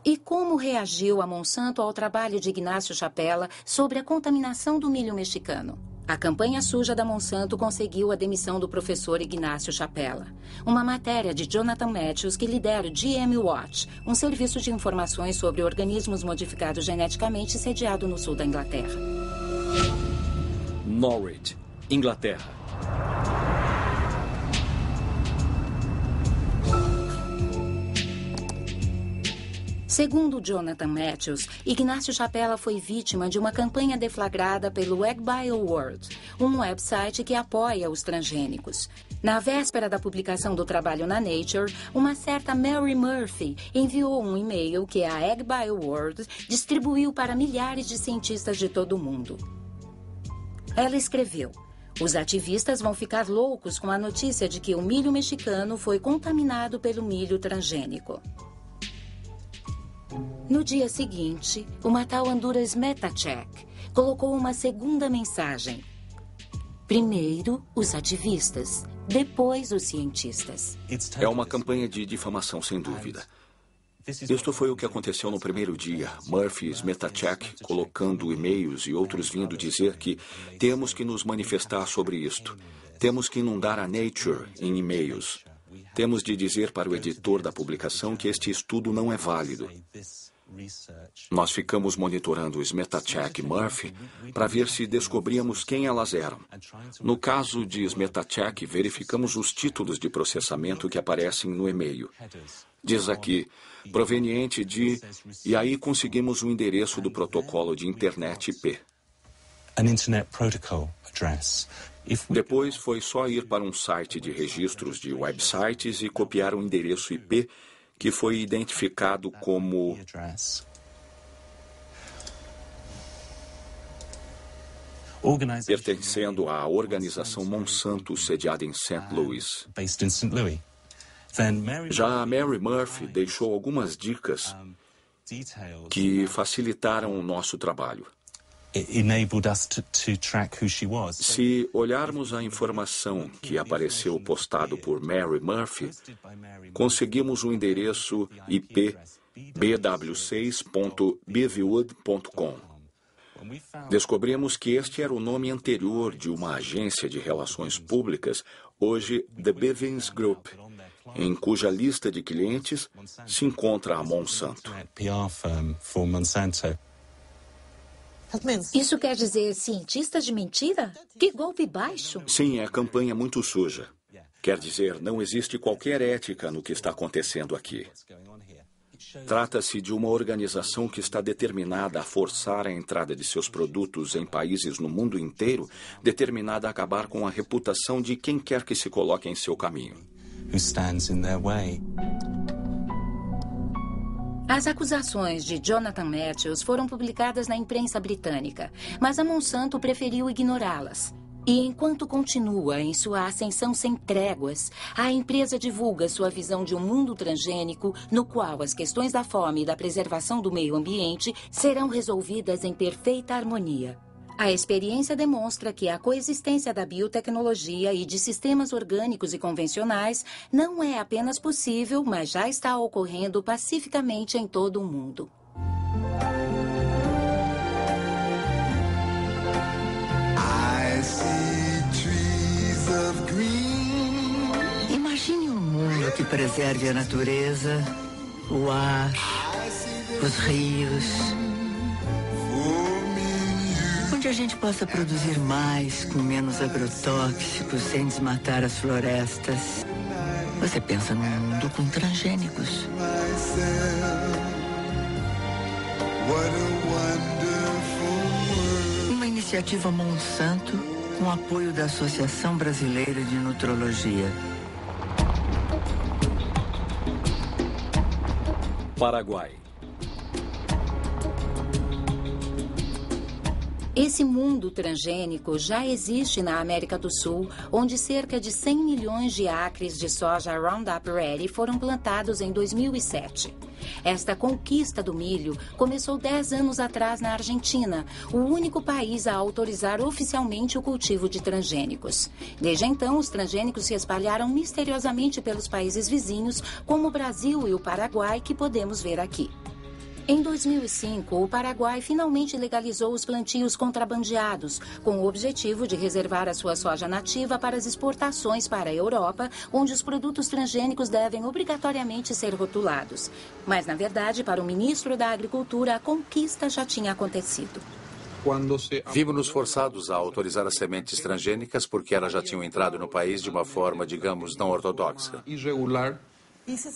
E: E como reagiu a Monsanto ao trabalho de Ignacio Chapela sobre a contaminação do milho mexicano? A campanha suja da Monsanto conseguiu a demissão do professor Ignacio Chapela. Uma matéria de Jonathan Matthews, que lidera o GM Watch, um serviço de informações sobre organismos modificados geneticamente sediado no sul da Inglaterra.
P: Norwich, Inglaterra.
E: Segundo Jonathan Matthews, Ignacio Chapela foi vítima de uma campanha deflagrada pelo AgBioWorld, um website que apoia os transgênicos. Na véspera da publicação do trabalho na Nature, uma certa Mary Murphy enviou um e-mail que a AgBioWorld distribuiu para milhares de cientistas de todo o mundo. Ela escreveu: os ativistas vão ficar loucos com a notícia de que o milho mexicano foi contaminado pelo milho transgênico. No dia seguinte, uma tal Honduras Metacheck colocou uma segunda mensagem. Primeiro, os ativistas, depois os cientistas.
A: É uma campanha de difamação, sem dúvida. Isto foi o que aconteceu no primeiro dia. Murphy e Metacheck colocando e-mails e outros vindo dizer que temos que nos manifestar sobre isto. Temos que inundar a Nature em e-mails. Temos de dizer para o editor da publicação que este estudo não é válido. Nós ficamos monitorando Smetachek e Murphy para ver se descobríamos quem elas eram. No caso de Smetachek, verificamos os títulos de processamento que aparecem no e-mail. Diz aqui, proveniente de... E aí conseguimos o endereço do protocolo de internet IP. Depois foi só ir para um site de registros de websites e copiar o endereço IP que foi identificado como pertencendo à organização Monsanto sediada em St. Louis. Já a Mary Murphy deixou algumas dicas que facilitaram o nosso trabalho. Se olharmos a informação que apareceu postado por Mary Murphy, conseguimos o endereço IP bw6.beavywood.com. Descobrimos que este era o nome anterior de uma agência de relações públicas, hoje The Bivens Group, em cuja lista de clientes se encontra a Monsanto.
G: Isso quer dizer cientistas de mentira? Que golpe baixo!
A: Sim, é campanha muito suja. Quer dizer, não existe qualquer ética no que está acontecendo aqui. Trata-se de uma organização que está determinada a forçar a entrada de seus produtos em países no mundo inteiro, determinada a acabar com a reputação de quem quer que se coloque em seu caminho.
E: As acusações de Jonathan Matthews foram publicadas na imprensa britânica, mas a Monsanto preferiu ignorá-las. E enquanto continua em sua ascensão sem tréguas, a empresa divulga sua visão de um mundo transgênico no qual as questões da fome e da preservação do meio ambiente serão resolvidas em perfeita harmonia. A experiência demonstra que a coexistência da biotecnologia e de sistemas orgânicos e convencionais não é apenas possível, mas já está ocorrendo pacificamente em todo o mundo.
I: Imagine um mundo que preserve a natureza, o ar, os rios, onde a gente possa produzir mais com menos agrotóxicos, sem desmatar as florestas. Você pensa num mundo com transgênicos. Uma iniciativa Monsanto com apoio da Associação Brasileira de Nutrologia.
P: Paraguai.
E: Esse mundo transgênico já existe na América do Sul, onde cerca de 100 milhões de acres de soja Roundup Ready foram plantados em 2007. Esta conquista do milho começou 10 anos atrás na Argentina, o único país a autorizar oficialmente o cultivo de transgênicos. Desde então, os transgênicos se espalharam misteriosamente pelos países vizinhos, como o Brasil e o Paraguai, que podemos ver aqui. Em 2005, o Paraguai finalmente legalizou os plantios contrabandeados, com o objetivo de reservar a sua soja nativa para as exportações para a Europa, onde os produtos transgênicos devem obrigatoriamente ser rotulados. Mas, na verdade, para o ministro da Agricultura, a conquista já tinha acontecido.
J: Vimos-nos forçados a autorizar as sementes transgênicas porque elas já tinham entrado no país de uma forma, digamos, não ortodoxa.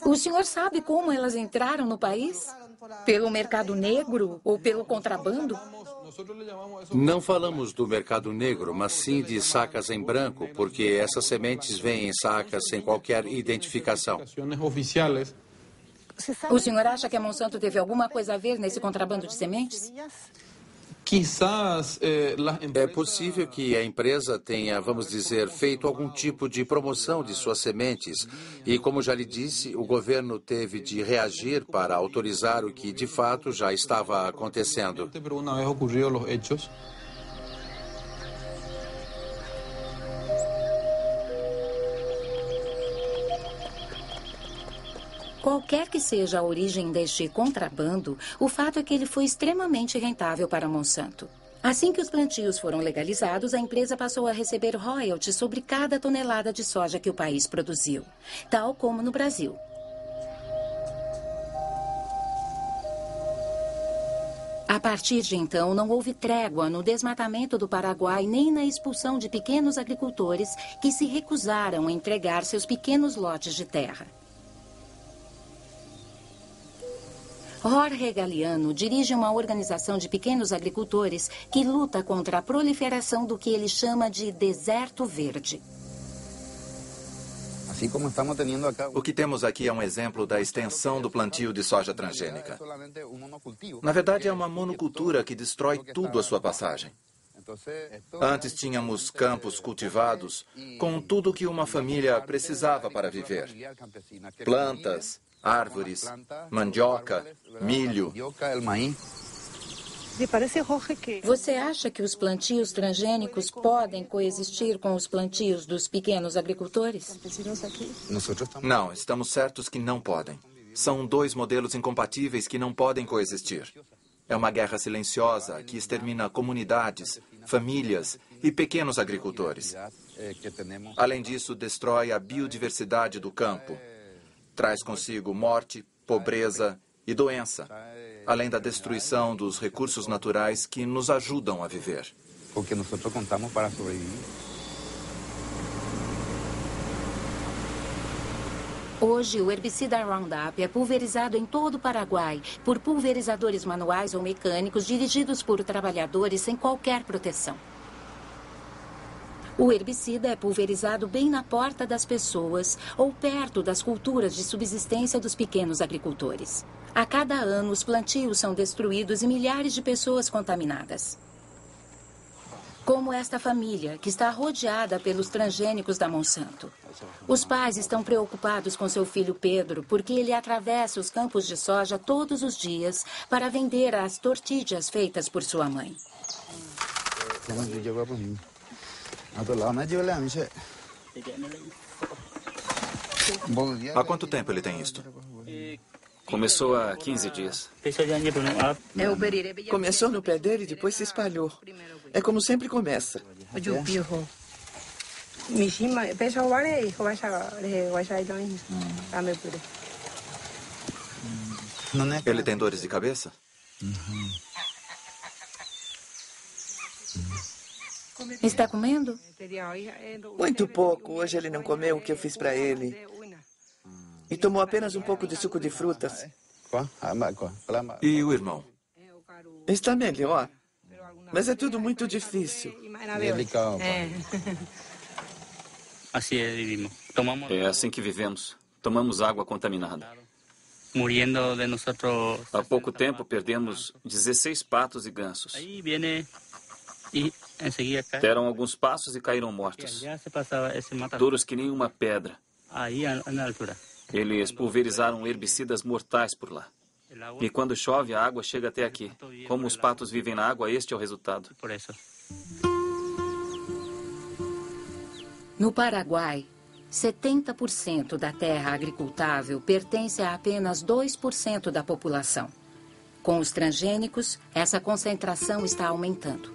E: O senhor sabe como elas entraram no país? Pelo mercado negro ou pelo contrabando?
J: Não falamos do mercado negro, mas sim de sacas em branco, porque essas sementes vêm em sacas sem qualquer identificação.
E: O senhor acha que a Monsanto teve alguma coisa a ver nesse contrabando de sementes?
J: É possível que a empresa tenha, vamos dizer, feito algum tipo de promoção de suas sementes. E, como já lhe disse, o governo teve de reagir para autorizar o que, de fato, já estava acontecendo.
E: Qualquer que seja a origem deste contrabando, o fato é que ele foi extremamente rentável para a Monsanto. Assim que os plantios foram legalizados, a empresa passou a receber royalties sobre cada tonelada de soja que o país produziu, tal como no Brasil. A partir de então, não houve trégua no desmatamento do Paraguai nem na expulsão de pequenos agricultores que se recusaram a entregar seus pequenos lotes de terra. Jorge Galeano dirige uma organização de pequenos agricultores que luta contra a proliferação do que ele chama de deserto verde.
A: O que temos aqui é um exemplo da extensão do plantio de soja transgênica. Na verdade, é uma monocultura que destrói tudo à sua passagem. Antes tínhamos campos cultivados com tudo o que uma família precisava para viver. Plantas, árvores, mandioca, milho.
E: Você acha que os plantios transgênicos podem coexistir com os plantios dos pequenos agricultores?
A: Não, estamos certos que não podem. São dois modelos incompatíveis que não podem coexistir. É uma guerra silenciosa que extermina comunidades, famílias e pequenos agricultores. Além disso, destrói a biodiversidade do campo. Traz consigo morte, pobreza e doença, além da destruição dos recursos naturais que nos ajudam a viver.
Q: Porque nós contamos para sobreviver.
E: Hoje, o herbicida Roundup é pulverizado em todo o Paraguai por pulverizadores manuais ou mecânicos dirigidos por trabalhadores sem qualquer proteção. O herbicida é pulverizado bem na porta das pessoas ou perto das culturas de subsistência dos pequenos agricultores. A cada ano, os plantios são destruídos e milhares de pessoas contaminadas. Como esta família, que está rodeada pelos transgênicos da Monsanto. Os pais estão preocupados com seu filho Pedro, porque ele atravessa os campos de soja todos os dias para vender as tortillas feitas por sua mãe.
C: Há quanto tempo ele tem isto?
P: Começou há 15 dias.
T: Começou no pé dele e depois se espalhou. É como sempre começa.
C: Ele tem dores de cabeça?
E: Está comendo?
T: Muito pouco. Hoje ele não comeu o que eu fiz para ele. E tomou apenas um pouco de suco de frutas.
C: E o irmão?
T: Está melhor. Mas é tudo muito difícil.
P: É assim que vivemos. Tomamos água contaminada. Há pouco tempo perdemos 16 patos e gansos. Deram alguns passos e caíram mortos. Duros que nem uma pedra. Eles pulverizaram herbicidas mortais por lá. E quando chove, a água chega até aqui. Como os patos vivem na água, este é o resultado.
E: No Paraguai, 70% da terra agricultável pertence a apenas 2% da população. Com os transgênicos, essa concentração está aumentando.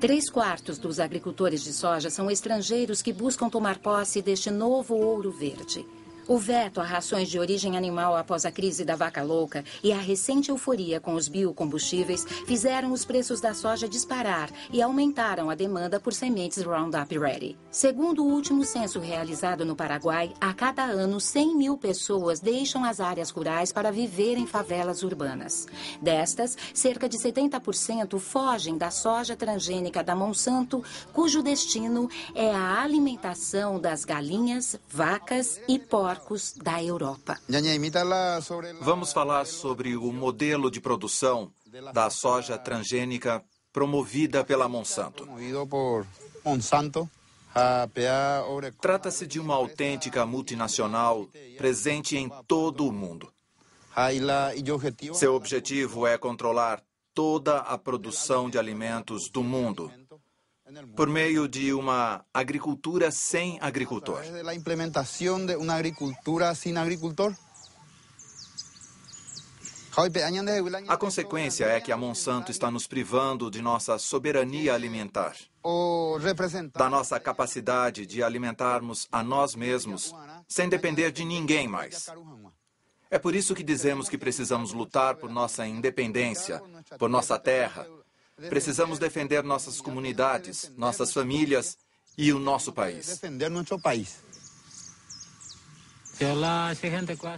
E: 3/4 dos agricultores de soja são estrangeiros que buscam tomar posse deste novo ouro verde. O veto a rações de origem animal após a crise da vaca louca e a recente euforia com os biocombustíveis fizeram os preços da soja disparar e aumentaram a demanda por sementes Roundup Ready. Segundo o último censo realizado no Paraguai, a cada ano 100 mil pessoas deixam as áreas rurais para viver em favelas urbanas. Destas, cerca de 70% fogem da soja transgênica da Monsanto, cujo destino é a alimentação das galinhas, vacas e porcos da Europa.
C: Vamos falar sobre o modelo de produção da soja transgênica promovida pela Monsanto. Trata-se de uma autêntica multinacional presente em todo o mundo. Seu objetivo é controlar toda a produção de alimentos do mundo por meio de uma agricultura sem agricultor. A consequência é que a Monsanto está nos privando de nossa soberania alimentar, da nossa capacidade de alimentarmos a nós mesmos sem depender de ninguém mais. É por isso que dizemos que precisamos lutar por nossa independência, por nossa terra. Precisamos defender nossas comunidades, nossas famílias e o nosso país.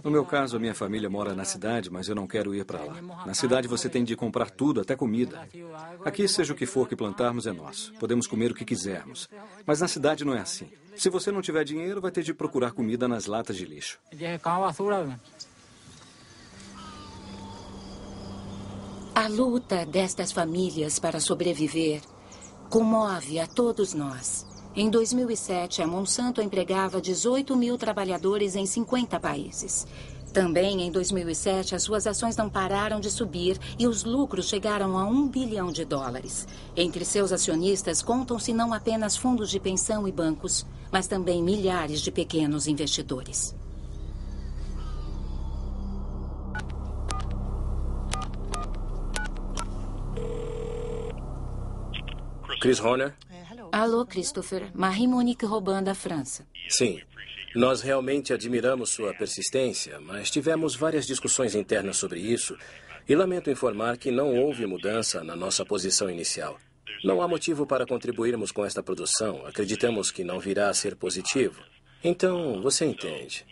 P: No meu caso, a minha família mora na cidade, mas eu não quero ir para lá. Na cidade você tem de comprar tudo, até comida. Aqui, seja o que for que plantarmos, é nosso. Podemos comer o que quisermos. Mas na cidade não é assim. Se você não tiver dinheiro, vai ter de procurar comida nas latas de lixo.
E: A luta destas famílias para sobreviver comove a todos nós. Em 2007, a Monsanto empregava 18 mil trabalhadores em 50 países. Também em 2007, as suas ações não pararam de subir e os lucros chegaram a $1 bilhão. Entre seus acionistas contam-se não apenas fundos de pensão e bancos, mas também milhares de pequenos investidores.
M: Chris Horner?
E: Alô, Christopher. Marie-Monique Robin, da França.
M: Sim. Nós realmente admiramos sua persistência, mas tivemos várias discussões internas sobre isso e lamento informar que não houve mudança na nossa posição inicial. Não há motivo para contribuirmos com esta produção. Acreditamos que não virá a ser positivo. Então, você entende.